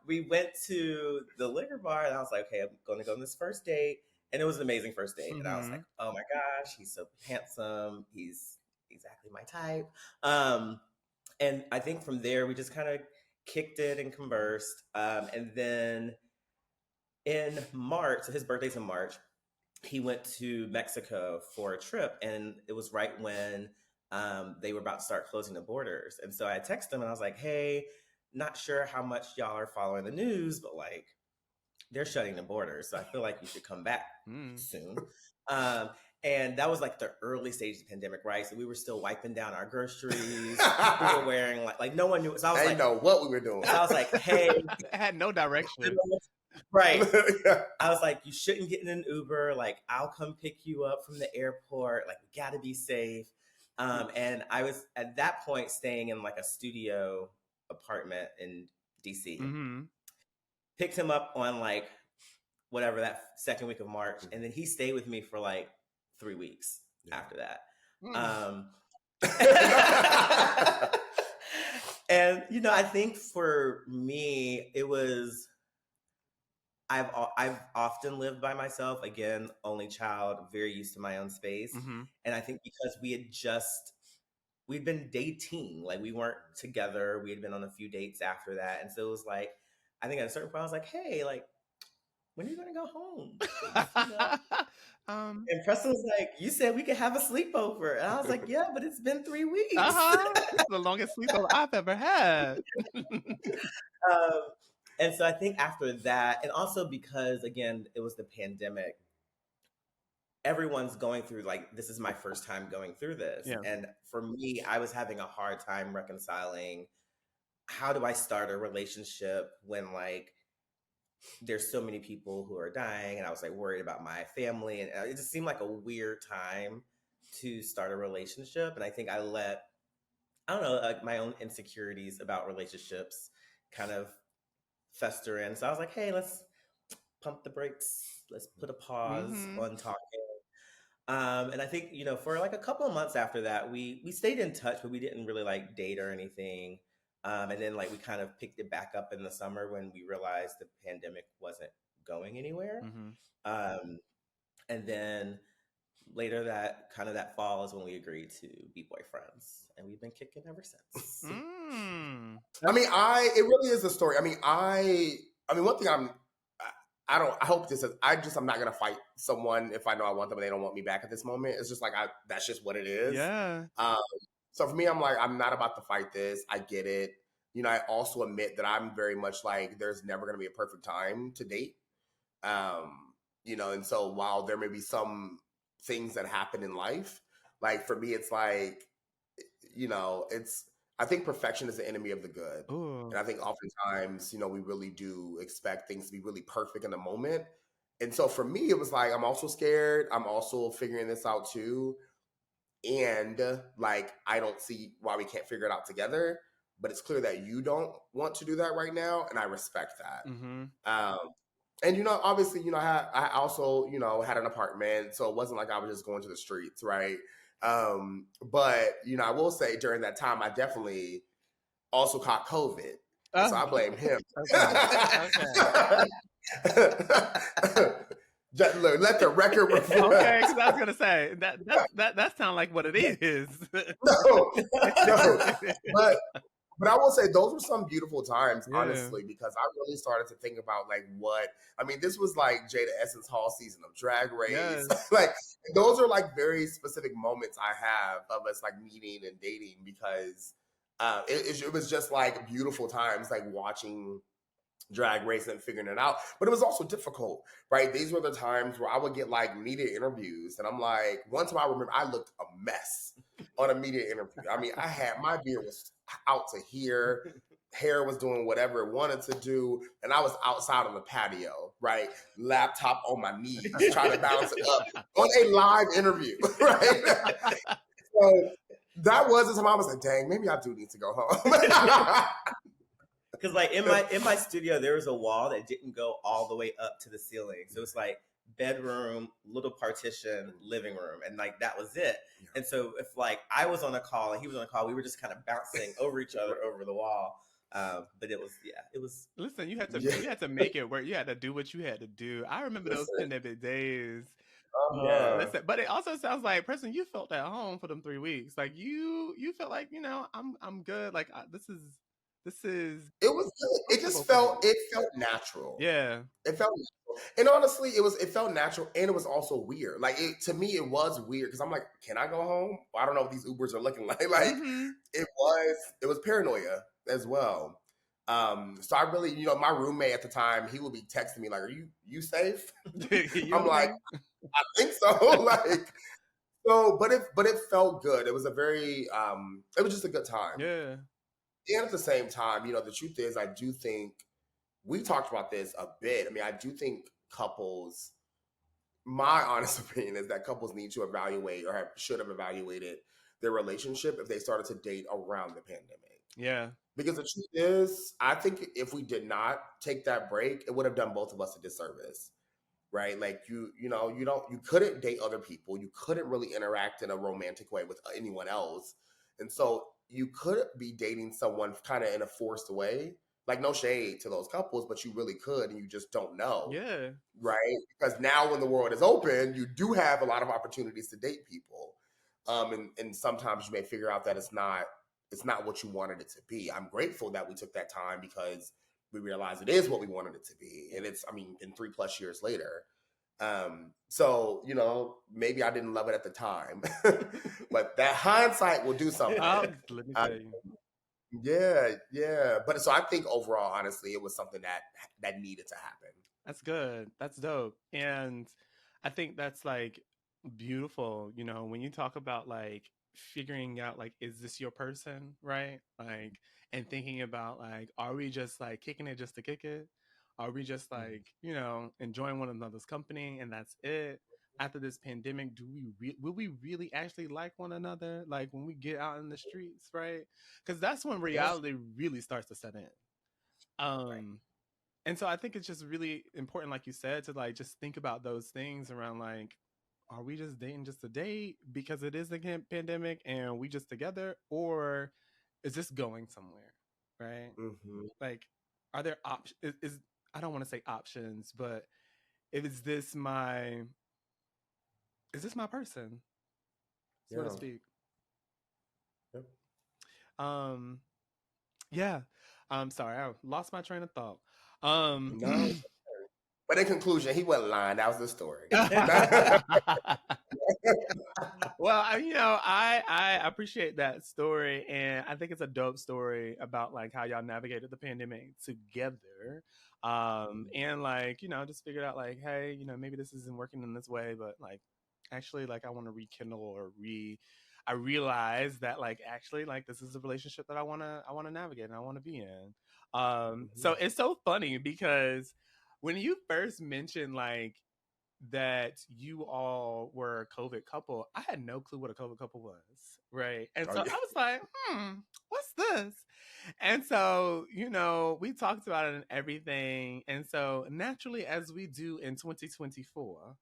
we went to the liquor bar and I was like, okay, I'm going to go on this first date. And it was an amazing first date. And I was like, oh my gosh, he's so handsome. He's exactly my type. And I think from there, we just kind of kicked it and conversed. And then in March, so his birthday's in March, he went to Mexico for a trip. And it was right when they were about to start closing the borders. And so I texted him and I was like, hey, not sure how much y'all are following the news, but like, they're shutting the borders. So I feel like you should come back soon. And that was like the early stages of the pandemic, right? So we were still wiping down our groceries. People were wearing like no one knew. So I was know what we were doing. So I was like, hey. I had no direction. Right. I was like, you shouldn't get in an Uber. Like, I'll come pick you up from the airport. Like, we got to be safe. And I was at that point staying in like a studio apartment in DC. Picked him up on like whatever that second week of March, and then he stayed with me for like 3 weeks after that. And I think for me it was I've often lived by myself. Again, only child, very used to my own space, and I think because we'd been dating, like we weren't together. We had been on a few dates after that, and so it was like. I think at a certain point I was like, hey, like, when are you going to go home? And Preston was like, you said we could have a sleepover. And I was like, yeah, but it's been 3 weeks. It's the longest sleepover I've ever had. And so I think after that, and also because, again, it was the pandemic, everyone's going through, like, this is my first time going through this. Yeah. And for me, I was having a hard time reconciling how do I start a relationship when like there's so many people who are dying, and I was like worried about my family, and it just seemed like a weird time to start a relationship. And I think I let, I don't know, like my own insecurities about relationships kind of fester in. So I was like, hey, let's pump the brakes let's put a pause Mm-hmm. on talking. And I think, you know, for like a couple of months after that, we stayed in touch, but we didn't really like date or anything. And then like we kind of picked it back up in the summer when we realized the pandemic wasn't going anywhere. Mm-hmm. Um, and then later that fall is when we agreed to be boyfriends, and we've been kicking ever since. Mm. I mean, it really is a story. I mean, one thing I hope this is, I'm not going to fight someone if I know I want them and they don't want me back at this moment. It's just like, that's just what it is. Yeah. Um, so for me, I'm like, I'm not about to fight this. I get it. You know, I also admit that I'm very much like, there's never going to be a perfect time to date. You know, and so while there may be some things that happen in life, like for me, it's like, you know, I think perfection is the enemy of the good. Ooh. And I think oftentimes, you know, we really do expect things to be really perfect in the moment. And so for me, it was like, I'm also scared. I'm also figuring this out too. And like, I don't see why we can't figure it out together. But it's clear that you don't want to do that right now. And I respect that. Mm-hmm. And, you know, obviously, you know, I also, you know, had an apartment. So it wasn't like I was just going to the streets, right? But, you know, I will say during that time, I definitely also caught COVID. So I blame him. Okay. Let the record reflect. Okay, because I was gonna say that sounds like what it is. No. But I will say those were some beautiful times, honestly, because I really started to think about like this was like Jada Essence Hall season of Drag Race. Yes. Like those are like very specific moments I have of us like meeting and dating because it was just like beautiful times, like watching Drag Race and figuring it out. But it was also difficult, right? These were the times where I would get like media interviews and I'm like, one time I remember I looked a mess on a media interview. I mean, my beard was out to here, hair was doing whatever it wanted to do, and I was outside on the patio, right? Laptop on my knees, trying to balance it up on a live interview, right? So that was the time I was like, dang, maybe I do need to go home. Because like in my studio, there was a wall that didn't go all the way up to the ceiling. So it's like bedroom, little partition, living room, and like that was it. And so if like I was on a call and he was on a call, we were just kind of bouncing over each other over the wall. But it was. Listen, you had to make it work. You had to do what you had to do. I remember those pandemic days. Yeah, listen, but it also sounds like, Preston, you felt at home for them 3 weeks. Like you felt like, you know, I'm good. Like this is. It was good. It felt natural. Yeah, it felt natural, and honestly, it felt natural, and it was also weird. Like to me, it was weird because I'm like, can I go home? I don't know what these Ubers are looking like. Like it was paranoia as well. So I really, you know, my roommate at the time, he would be texting me like, "Are you safe?" I'm like, I think so. Like, so, but it felt good. It was it was just a good time. Yeah. And at the same time, you know, the truth is, I do think we talked about this a bit. I mean, I do think couples, my honest opinion is that couples need to evaluate or should have evaluated their relationship if they started to date around the pandemic. Yeah. Because the truth is, I think if we did not take that break, it would have done both of us a disservice. Right? Like you couldn't date other people. You couldn't really interact in a romantic way with anyone else. And so you could be dating someone kind of in a forced way. Like no shade to those couples, but you really could, and you just don't know. Yeah. Right? Because now when the world is open, you do have a lot of opportunities to date people. And sometimes you may figure out that it's not what you wanted it to be. I'm grateful that we took that time because we realized it is what we wanted it to be. And it's, I mean, in 3+ years later. So, you know, maybe I didn't love it at the time, but that hindsight will do something. Let me tell you. Yeah. But so I think overall, honestly, it was something that needed to happen. That's good. That's dope. And I think that's like beautiful, you know, when you talk about like figuring out like, is this your person, right? Like, and thinking about like, are we just like kicking it just to kick it? Are we just like, you know, enjoying one another's company and that's it? After this pandemic, will we really actually like one another? Like when we get out in the streets, right? Because that's when reality really starts to set in. And so I think it's just really important, like you said, to like just think about those things around like, are we just dating just to date because it is the pandemic and we just together, or is this going somewhere, right? Mm-hmm. Like, are there options? Is I don't want to say options, but is this my person, so to Yeah. speak? Yep. Yeah. I'm sorry, I lost my train of thought. No. But in conclusion, he wasn't lying. That was the story. Well, I appreciate that story, and I think it's a dope story about like how y'all navigated the pandemic together, and like just figured out like, hey, maybe this isn't working in this way, but like actually like I want to rekindle or I realize that like actually like this is a relationship that I want to navigate and I want to be in. So it's so funny because when you first mentioned like that you all were a COVID couple, I had no clue what a COVID couple was, right? And so I was like, what's this? And so, we talked about it and everything. And so naturally, as we do in 2024,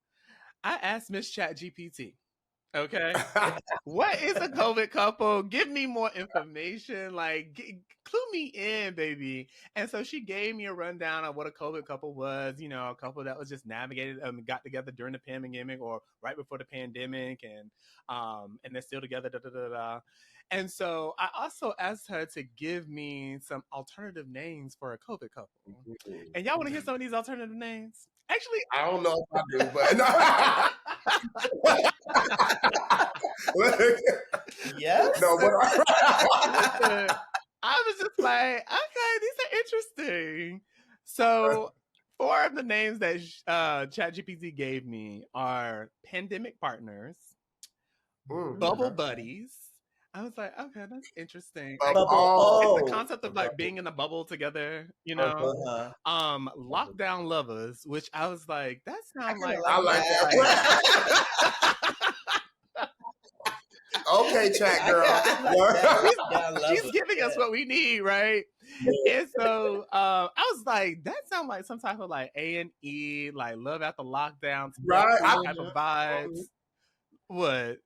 I asked Miss Chat GPT, okay, what is a COVID couple? Give me more information. Like, clue me in, baby. And so she gave me a rundown of what a COVID couple was. A couple that was just navigated, got together during the pandemic or right before the pandemic, and they're still together. Da, da, da, da. And so I also asked her to give me some alternative names for a COVID couple. And y'all want to hear some of these alternative names? Actually, I don't know if I do, but yes. No, but I was just like, okay, these are interesting. So 4 of the names that ChatGPT gave me are pandemic partners, bubble buddies. I was like, okay, that's interesting. It's the concept of like being in a bubble together, lockdown lovers, which I was like, that sounds like I like that. Okay, chat girl. She's giving us what we need, right? And so I was like, that sounds like some type of like A&E, like love after lockdown, right? Type of vibes. What?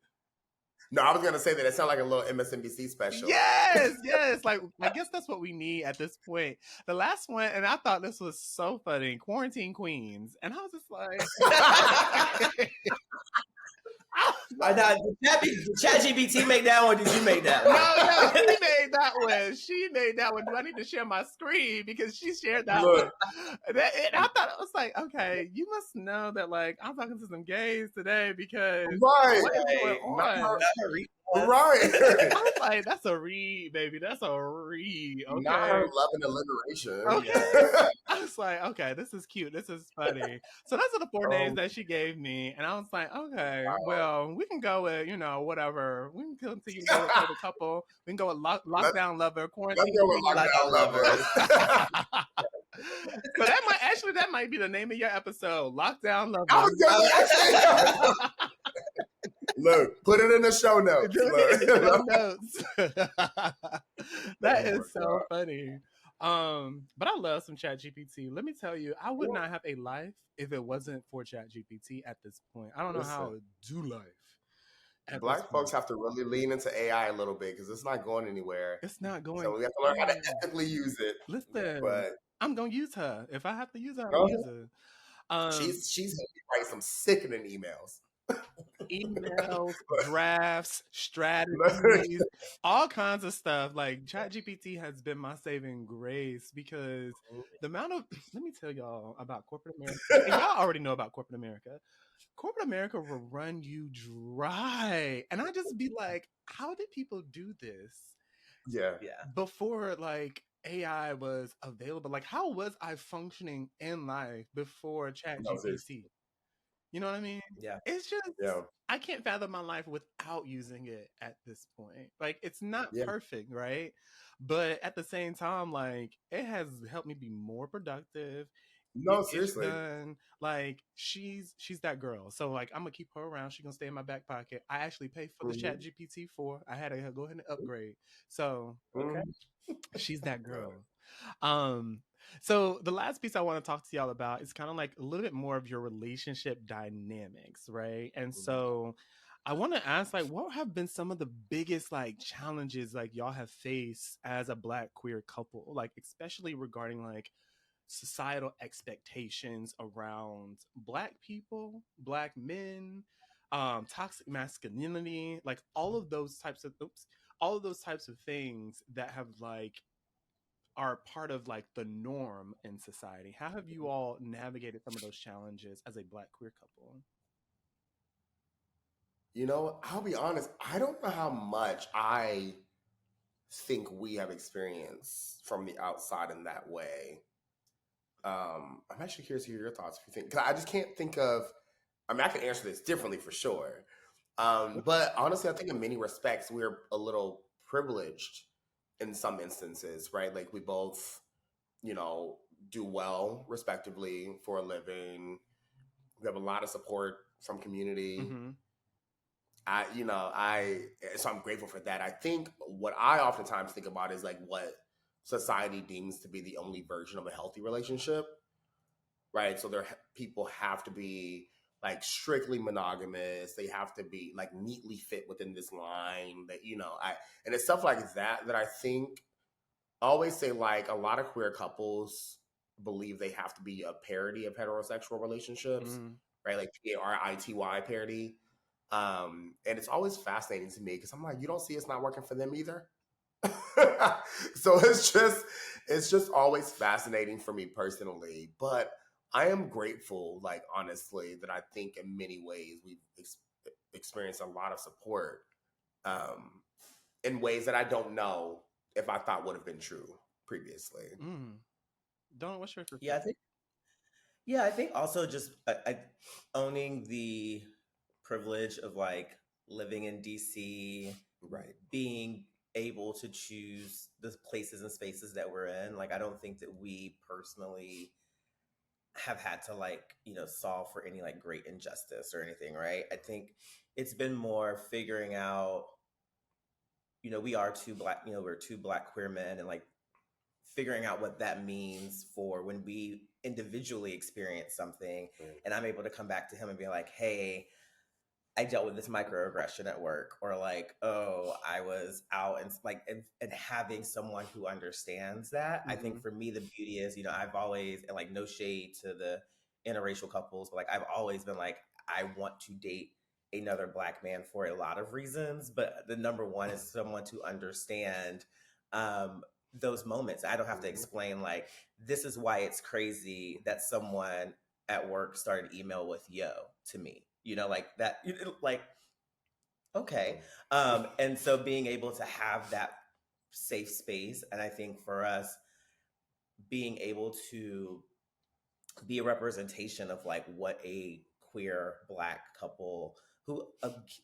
No, I was gonna say that it sounded like a little MSNBC special. Yes. Like I guess that's what we need at this point. The last one, and I thought this was so funny, Quarantine Queens. And I was just like did ChatGPT make that one? Did you make that one? No, she made that one. She made that one. Do I need to share my screen because she shared that one? And I thought it was like, okay, you must know that like I'm talking to some gays today because what is going on? Right. I was like, that's a read, baby. That's a read. Okay. Not her loving alliteration. Okay. I was like, okay, this is cute. This is funny. So those are the 4 names that she gave me. And I was like, okay, well, we can go with, whatever. We can continue to go with the couple. We can go with lockdown lover, quarantine. Let's go with lockdown lovers. So that might be the name of your episode, Lockdown Lovers. I was gonna Look, put it in the show notes. That is so funny. But I love some ChatGPT. Let me tell you, I would not have a life if it wasn't for ChatGPT at this point. I don't know how I would do life. Black folks have to really lean into AI a little bit because it's not going anywhere. It's not going. So we have to learn how to ethically use it. Listen, but I'm gonna use her. If I have to use her, I'll use her. She's gonna write some sickening emails. Drafts, strategies, all kinds of stuff. Like ChatGPT has been my saving grace because the amount of let me tell y'all about corporate America. And y'all already know about corporate America. Corporate America will run you dry. And I just be like, how did people do this? Yeah. Before like AI was available. Like how was I functioning in life before ChatGPT? You know what I mean? Yeah. It's just, I can't fathom my life without using it at this point. Like, it's not perfect, right? But at the same time, like, it has helped me be more productive. No, seriously. Like, she's that girl. So, like, I'm going to keep her around. She's going to stay in my back pocket. I actually pay for the Chat GPT 4. I had to go ahead and upgrade. So, she's that girl. So the last piece I want to talk to y'all about is kind of like a little bit more of your relationship dynamics, right? And so I want to ask, like, what have been some of the biggest like challenges like y'all have faced as a Black queer couple, like especially regarding like societal expectations around Black people, Black men, toxic masculinity, like all of those types of things that have like are part of like the norm in society. How have you all navigated some of those challenges as a Black queer couple? You know, I'll be honest, I don't know how much I think we have experienced from the outside in that way. I'm actually curious to hear your thoughts if you think, because I just can't think of, I mean, I can answer this differently for sure. But honestly, I think in many respects, we're a little privileged in some instances, right? Like we both, you know, do well respectively for a living. We have a lot of support from community. Mm-hmm. So I'm grateful for that. I think what I oftentimes think about is like what society deems to be the only version of a healthy relationship, right? So people have to be like strictly monogamous. They have to be like neatly fit within this line that, and it's stuff like that I think I always say like a lot of queer couples believe they have to be a parody of heterosexual relationships, Mm. right? Like parity parody. And it's always fascinating to me because I'm like, you don't see it's not working for them either. So it's just always fascinating for me personally. But I am grateful, like honestly, that I think in many ways we've experienced a lot of support in ways that I don't know if I thought would have been true previously. Don, what's your Yeah, I perspective? think. I think also just owning the privilege of like living in DC, Right. being able to choose the places and spaces that we're in. Like, I don't think that we personally have had to like, solve for any like great injustice or anything, right? I think it's been more figuring out, we are two Black, we're two Black queer men, and like figuring out what that means for when we individually experience something. Right. And I'm able to come back to him and be like, hey, I dealt with this microaggression at work, or like, oh, I was out, and like, and having someone who understands that. I think for me, the beauty is, I've always, and like, no shade to the interracial couples, but like, I've always been like, I want to date another Black man for a lot of reasons. But the number one is someone to understand those moments. I don't have to explain, like, this is why it's crazy that someone at work started email with yo to me, like that, like, okay. And so being able to have that safe space, and I think for us, being able to be a representation of like what a queer Black couple who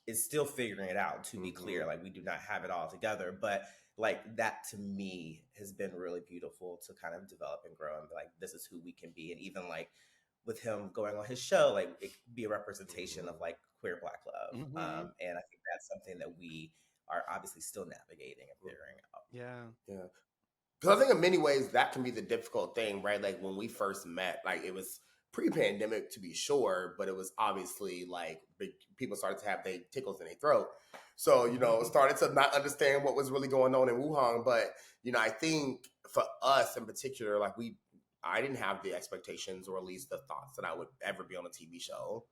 is still figuring it out, to be clear, like we do not have it all together, but like that to me has been really beautiful to kind of develop and grow and be like, this is who we can be. And even like with him going on his show, like it could be a representation of like queer Black love. And I think that's something that we are obviously still navigating and figuring out. Yeah. Because I think in many ways that can be the difficult thing, right? Like when we first met, like it was pre-pandemic to be sure, but it was obviously like people started to have their tickles in their throat. So, started to not understand what was really going on in Wuhan. But, I think for us in particular, like I didn't have the expectations or at least the thoughts that I would ever be on a TV show,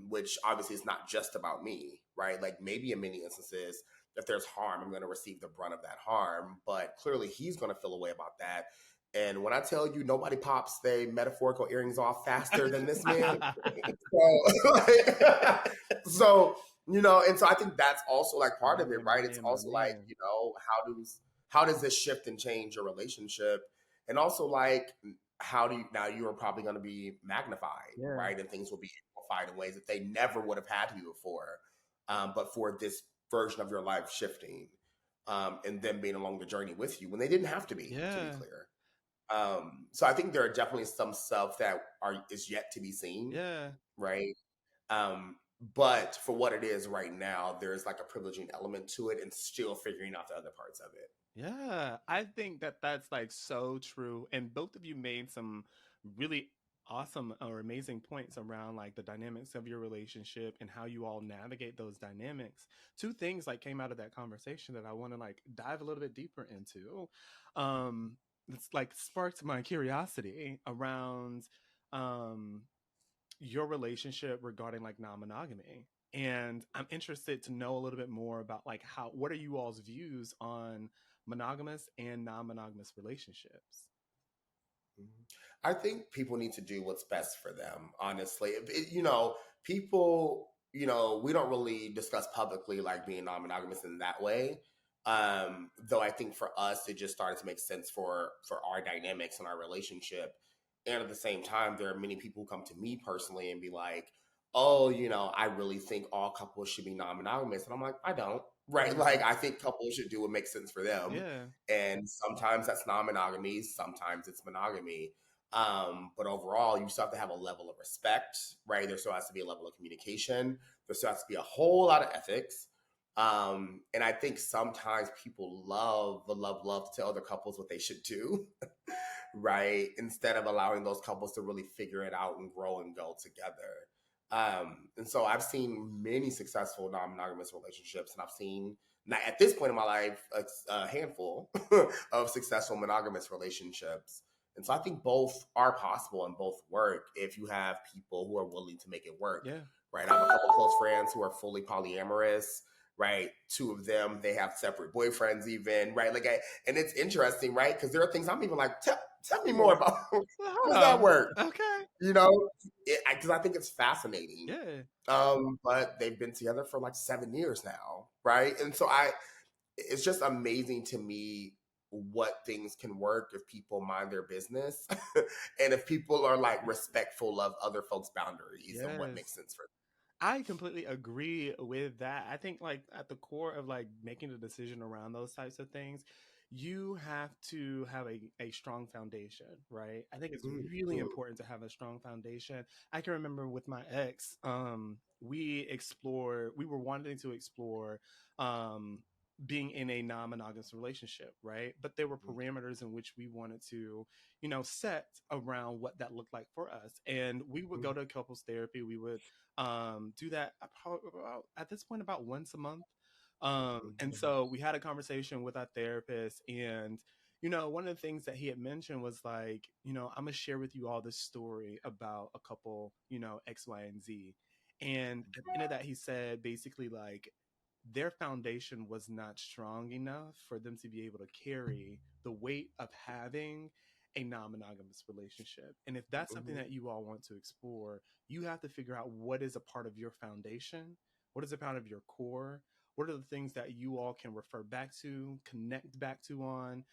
which obviously is not just about me, right? Like maybe in many instances, if there's harm, I'm going to receive the brunt of that harm. But clearly he's going to feel a way about that. And when I tell you nobody pops their metaphorical earrings off faster than this man. So, and so I think that's also like part of it, right? It's also like, how does this shift and change your relationship? And also like, now you are probably going to be magnified, right? And things will be amplified in ways that they never would have had to be before. But for this version of your life shifting, and them being along the journey with you when they didn't have to be clear. So I think there are definitely some stuff that is yet to be seen. Yeah. Right. But for what it is right now, there's like a privileging element to it and still figuring out the other parts of it. Yeah, I think that that's like so true. And both of you made some really awesome or amazing points around like the dynamics of your relationship and how you all navigate those dynamics. Two things like came out of that conversation that I want to like dive a little bit deeper into. Um, it's like sparked my curiosity around um your relationship regarding like non-monogamy. And I'm interested to know a little bit more about like what are you all's views on monogamous and non-monogamous relationships? Mhm. I think people need to do what's best for them, honestly. People, we don't really discuss publicly like being non-monogamous in that way. Though I think for us, it just started to make sense for our dynamics and our relationship. And at the same time, there are many people who come to me personally and be like, "Oh, I really think all couples should be non-monogamous," and I'm like, "I don't." Right? Like, I think couples should do what makes sense for them, Yeah. and sometimes that's non-monogamy, sometimes it's monogamy. But overall, you still have to have a level of respect, right? There still has to be a level of communication. There still has to be a whole lot of ethics. And I think sometimes people love to tell other couples what they should do, right? Instead of allowing those couples to really figure it out and grow and go together. And so I've seen many successful non-monogamous relationships, and I've seen at this point in my life a handful of successful monogamous relationships. And so I think both are possible and both work if you have people who are willing to make it work. Yeah. Right. I have a couple close friends who are fully polyamorous. Right. Two of them, they have separate boyfriends even. Right. And it's interesting, right? Because there are things I'm even like, tell me more about how does that work? Okay. Because I think it's fascinating. Yeah. But they've been together for like 7 years now. Right. And so it's just amazing to me what things can work if people mind their business and if people are like respectful of other folks' boundaries and what Yes. makes sense for them. I completely agree with that. I think like at the core of like making a decision around those types of things, you have to have a strong foundation, right? I think it's really Mhm. important to have a strong foundation. I can remember with my ex, we were wanting to explore um being in a non-monogamous relationship, right? But there were parameters in which we wanted to, set around what that looked like for us. And we would go to couples therapy. We would do that about, at this point about once a month. And so we had a conversation with our therapist, and one of the things that he had mentioned was like, I'm gonna share with you all this story about a couple, X, Y, and Z. And at the end of that, he said basically like their foundation was not strong enough for them to be able to carry the weight of having a non-monogamous relationship. And if that's something that you all want to explore, you have to figure out what is a part of your foundation, what is a part of your core, what are the things that you all can refer back to, connect back to on,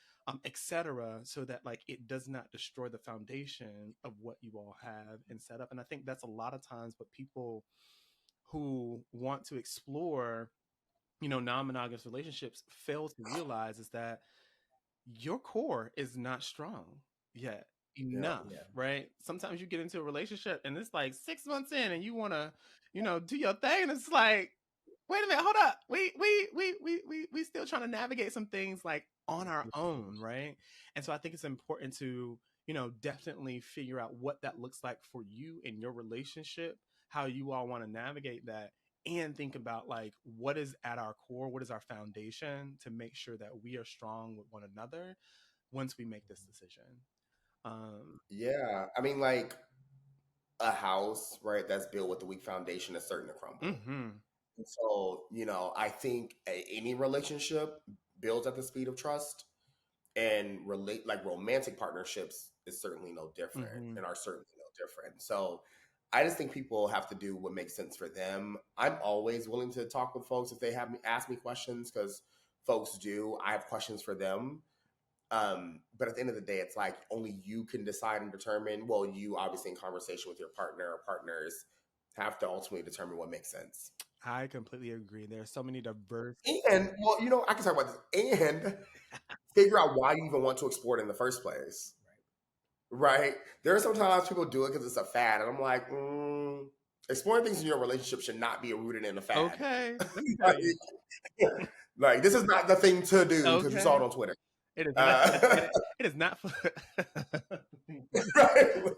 etc., so that like it does not destroy the foundation of what you all have and set up. And I think that's a lot of times what people who want to explore non-monogamous relationships fail to realize is that your core is not strong yet Yeah. enough, right? Sometimes you get into a relationship and it's like 6 months in and you want to, do your thing. And it's like, wait a minute, hold up. We still trying to navigate some things like on our own, right? And so I think it's important to, definitely figure out what that looks like for you in your relationship, how you all want to navigate that, and think about like what is at our core, what is our foundation to make sure that we are strong with one another once we make this decision. Yeah. I mean, like a house, right, that's built with a weak foundation is certain to crumble. Mm-hmm. So, I think any relationship builds at the speed of trust, and relate like romantic partnerships is certainly no different Mm-hmm. and are certainly no different. So I just think people have to do what makes sense for them. I'm always willing to talk with folks if they have me ask me questions, because folks do. I have questions for them. But at the end of the day, it's like only you can decide and determine. Well, you obviously in conversation with your partner or partners have to ultimately determine what makes sense. I completely agree. There are so many diverse. And well, I can talk about this and figure out why you even want to explore it in the first place. Right? There are sometimes people do it because it's a fad, and I'm like, exploring things in your relationship should not be rooted in a fad. Okay, let me tell you. Like, this is not the thing to do because you saw it Okay, on Twitter. it is not for the. It is not for. Right.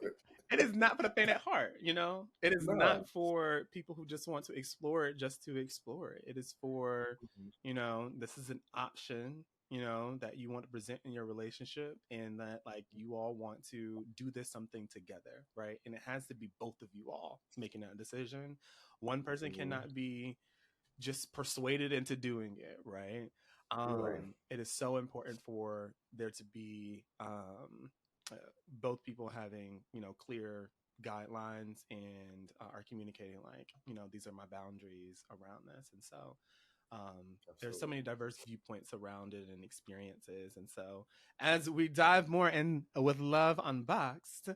It is not for the faint at heart, you know? It is No. not for people who just want to explore it just to explore it. It is for, you know, this is an option, you know, that you want to present in your relationship, and that like you all want to do this something together, right? And it has to be both of you all making that decision. One person cannot be just persuaded into doing it, right? Right. It is so important for there to be uh, both people having, you know, clear guidelines and are communicating like, you know, these are my boundaries around this. And so there's so Absolutely. many diverse viewpoints around it and experiences. And so as we dive more in with Love Unboxed,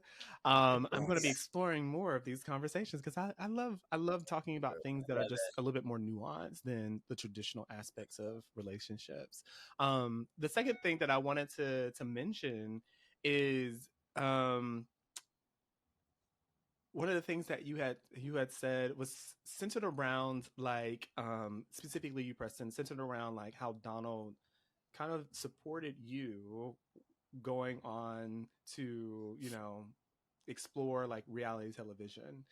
I'm going to be Yes. exploring more of these conversations because I love talking about things that are Love just a little bit more nuanced than the traditional aspects of relationships. The second thing that I wanted to mention is one of the things that you had said was centered around like specifically you, Preston, centered around like how Donald kind of supported you going on to, you know, explore like reality television.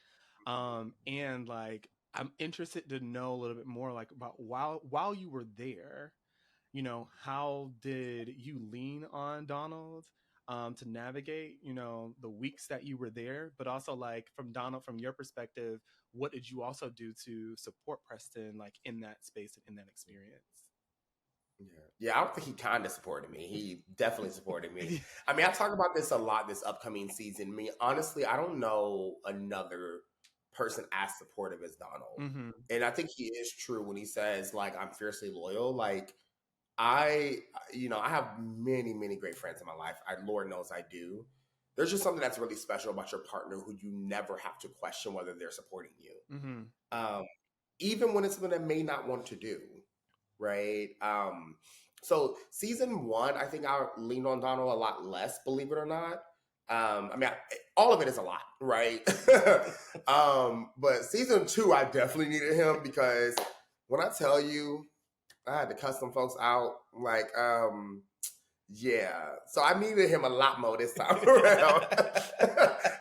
And like I'm interested to know a little bit more like about while you were there, you know, how did you lean on Donald to navigate, you know, the weeks that you were there, but also like from Donald, from your perspective, what did you also do to support Preston like in that space and in that experience? Yeah, I don't think he kind of supported me. He definitely supported me. I mean, I talk about this a lot this upcoming season. Me, honestly, I don't know another person as supportive as Donald. Mm-hmm. And I think he is true when he says, like, I'm fiercely loyal. Like, I, I have many, many great friends in my life. Lord knows I do. There's just something that's really special about your partner who you never have to question whether they're supporting you. Mm-hmm. Um, even when it's something that may not want to do, right? So season one, I think I leaned on Donald a lot less, believe it or not. I mean, all of it is a lot, right? But season two, I definitely needed him because when I tell you, I had to cuss some folks out, like, yeah. So I needed him a lot more this time around.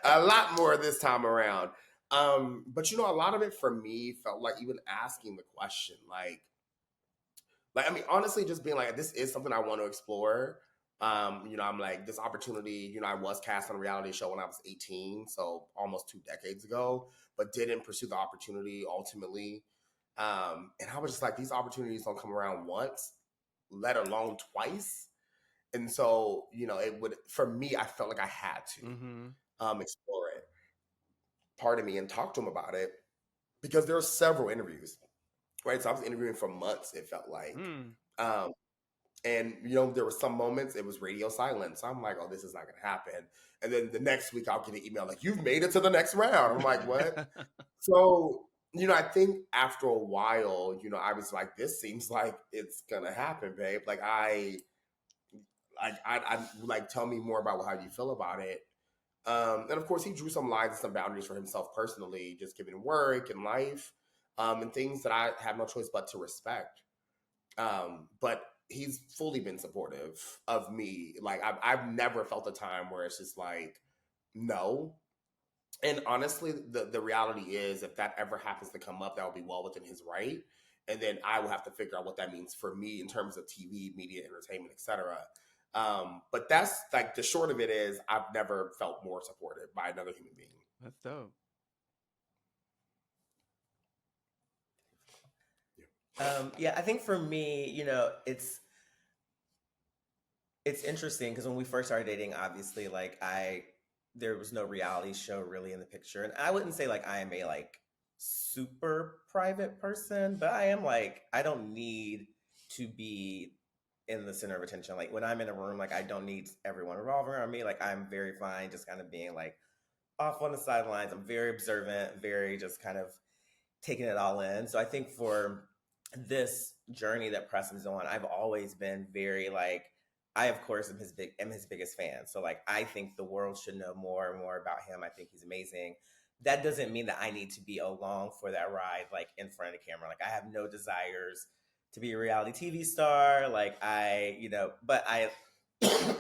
A lot more this time around. But you know, a lot of it for me felt like even asking the question, like, I mean, honestly, just being like, this is something I want to explore. I'm like, this opportunity, I was cast on a reality show when I was 18, so almost 2 decades ago, but didn't pursue the opportunity ultimately. And I was just like, these opportunities don't come around once, let alone twice. And so, it would, for me, I felt like I had to explore it, pardon me, and talk to him about it because there were several interviews, right? So I was interviewing for months, it felt like. Um, and, there were some moments it was radio silence. So I'm like, oh, this is not going to happen. And then the next week I'll get an email like, you've made it to the next round. I'm like, what? So, I think after a while, I was like, this seems like it's going to happen, babe. Like, I like, tell me more about how you feel about it. And of course, he drew some lines and some boundaries for himself personally, just given work and life, and things that I have no choice but to respect. But he's fully been supportive of me. Like, I've never felt a time where it's just like, no. And honestly, the reality is, if that ever happens to come up, that would be well within his right. And then I will have to figure out what that means for me in terms of TV, media, entertainment, etc. But that's like the short of it is, I've never felt more supported by another human being. That's dope. Yeah, I think for me, it's interesting because when we first started dating, obviously, like there was no reality show really in the picture, and I wouldn't say like I am a like super private person, but I am like I don't need to be in the center of attention. Like when I'm in a room, like I don't need everyone revolving around me. Like I'm very fine, just kind of being like off on the sidelines. I'm very observant, very just kind of taking it all in. So I think for this journey that Preston's on, I've always been very like, I of course am his biggest fan. So like I think the world should know more and more about him. I think he's amazing. that doesn't mean that I need to be along for that ride, like in front of the camera. Like I have no desires to be a reality TV star. Like but I,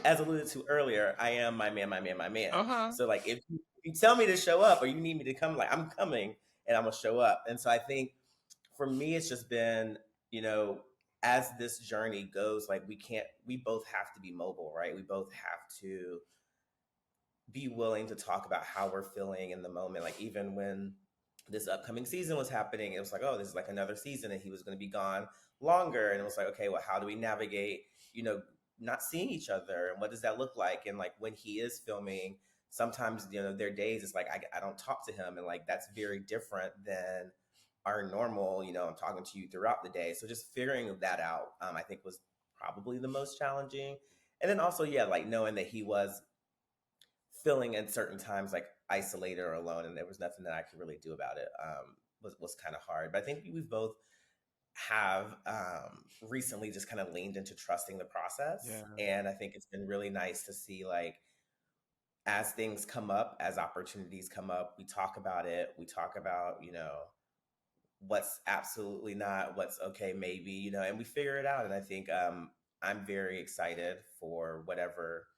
as alluded to earlier, I am my man, my man, my man. Uh-huh. So like if you tell me to show up or you need me to come, like I'm coming and I'm gonna show up. And so I think for me, it's just been, as this journey goes, like we both have to be mobile, right? We both have to be willing to talk about how we're feeling in the moment. Like even when this upcoming season was happening, it was like, oh, this is like another season and he was going to be gone longer. And it was like, okay, well, how do we navigate, not seeing each other? And what does that look like? And like when he is filming, sometimes, there are days it's like, I don't talk to him. And like, that's very different than our normal, I'm talking to you throughout the day. So just figuring that out, I think was probably the most challenging. And then also, yeah, like knowing that he was feeling at certain times like isolated or alone, and there was nothing that I could really do about it, was kind of hard. But I think we both have recently just kind of leaned into trusting the process. Yeah. And I think it's been really nice to see, like, as things come up, as opportunities come up, we talk about it. We talk about, what's absolutely not, what's okay, maybe, and we figure it out. And I think I'm very excited for whatever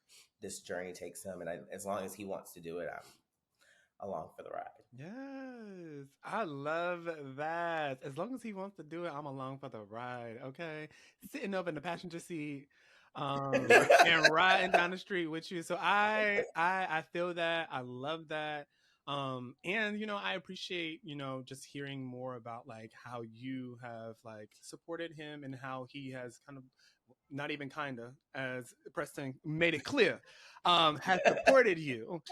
this journey takes him. And as long as he wants to do it, I'm along for the ride. Yes, I love that. As long as he wants to do it, I'm along for the ride. Okay, sitting up in the passenger seat, and riding down the street with you. So I feel that. I love that. And I appreciate just hearing more about like how you have like supported him and how he has kind of not even kinda, as Preston made it clear, has supported you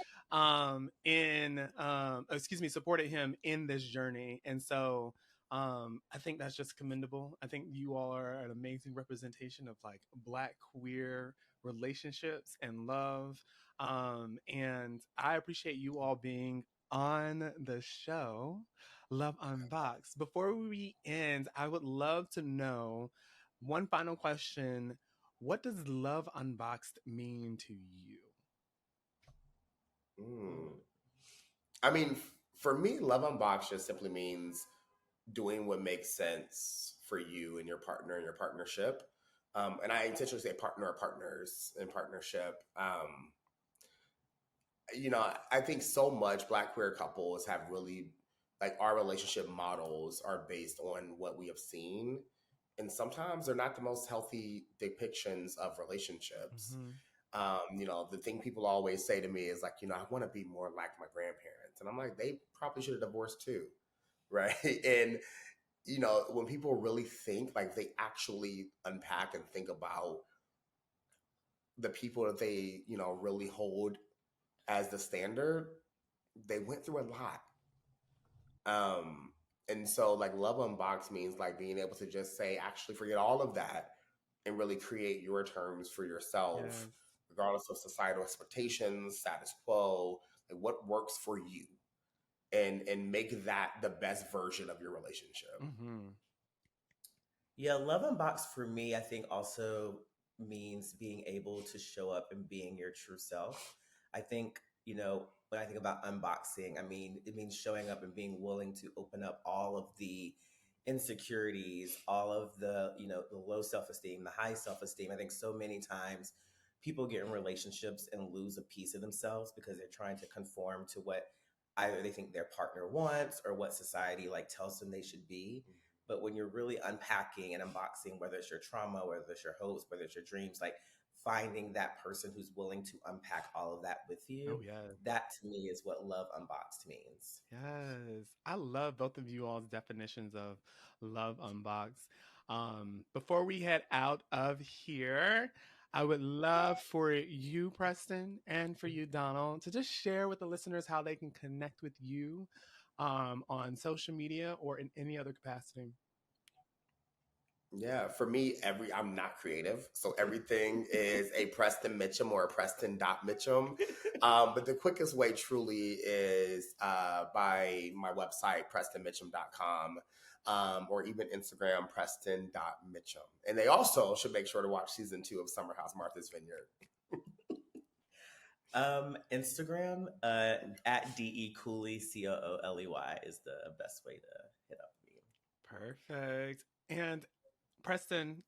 supported him in this journey. And so I think that's just commendable. I think you all are an amazing representation of like Black queer relationships and love. And I appreciate you all being on the show, Love Unboxed. Before we end, I would love to know one final question. What does Love Unboxed mean to you? I mean, for me, Love Unboxed just simply means doing what makes sense for you and your partner and your partnership. And I intentionally say partner or partners in partnership. I think so much Black queer couples have really, like, our relationship models are based on what we have seen. And sometimes they're not the most healthy depictions of relationships. Mm-hmm. The thing people always say to me is like, I want to be more like my grandparents. And I'm like, they probably should have divorced too. Right. And, when people really think, like they actually unpack and think about the people that they, really hold as the standard, they went through a lot. And so like Love Unboxed means like being able to just say, actually forget all of that and really create your terms for yourself, Yes. regardless of societal expectations, status quo, like what works for you, and make that the best version of your relationship. Mm-hmm. Yeah, Love Unboxed for me, I think also means being able to show up and being your true self. I think, when I think about unboxing, I mean, it means showing up and being willing to open up all of the insecurities, all of the, the low self-esteem, the high self-esteem. I think so many times people get in relationships and lose a piece of themselves because they're trying to conform to what either they think their partner wants or what society like tells them they should be. But when you're really unpacking and unboxing, whether it's your trauma, whether it's your hopes, whether it's your dreams, like finding that person who's willing to unpack all of that with you, Oh, yeah. that to me is what Love Unboxed means. Yes. I love both of you all's definitions of Love Unboxed. Before we head out of here, I would love for you, Preston, and for you, Donald, to just share with the listeners how they can connect with you on social media or in any other capacity. Yeah, for me, I'm not creative, so everything is a Preston Mitchum or a Preston.Mitchum. But the quickest way truly is by my website, PrestonMitchum.com, or even Instagram, Preston.Mitchum. And they also should make sure to watch season 2 of Summer House Martha's Vineyard. Instagram at DE Cooley, COOLEY is the best way to hit up me. Perfect. And Preston,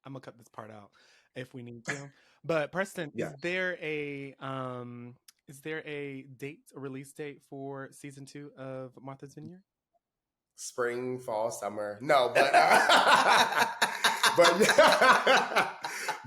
I'm gonna cut this part out if we need to. But Preston, Yeah. is there a date, a release date for season 2 of Martha's Vineyard? Spring, fall, summer. No, but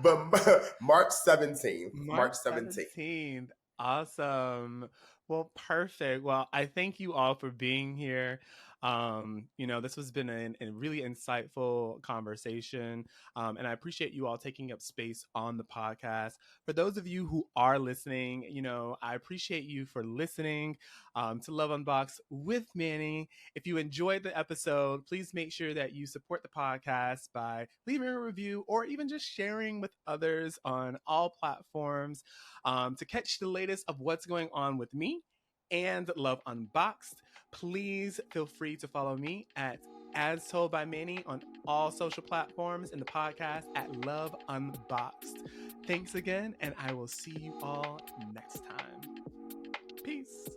but March 17th. March 17th. Awesome. Well, perfect. Well, I thank you all for being here. This has been a really insightful conversation. And I appreciate you all taking up space on the podcast. For those of you who are listening, I appreciate you for listening to Love Unboxed with Manny. If you enjoyed the episode, please make sure that you support the podcast by leaving a review or even just sharing with others on all platforms to catch the latest of what's going on with me and Love Unboxed. Please feel free to follow me at As Told by Manny on all social platforms and the podcast at Love Unboxed. Thanks again, and I will see you all next time. Peace.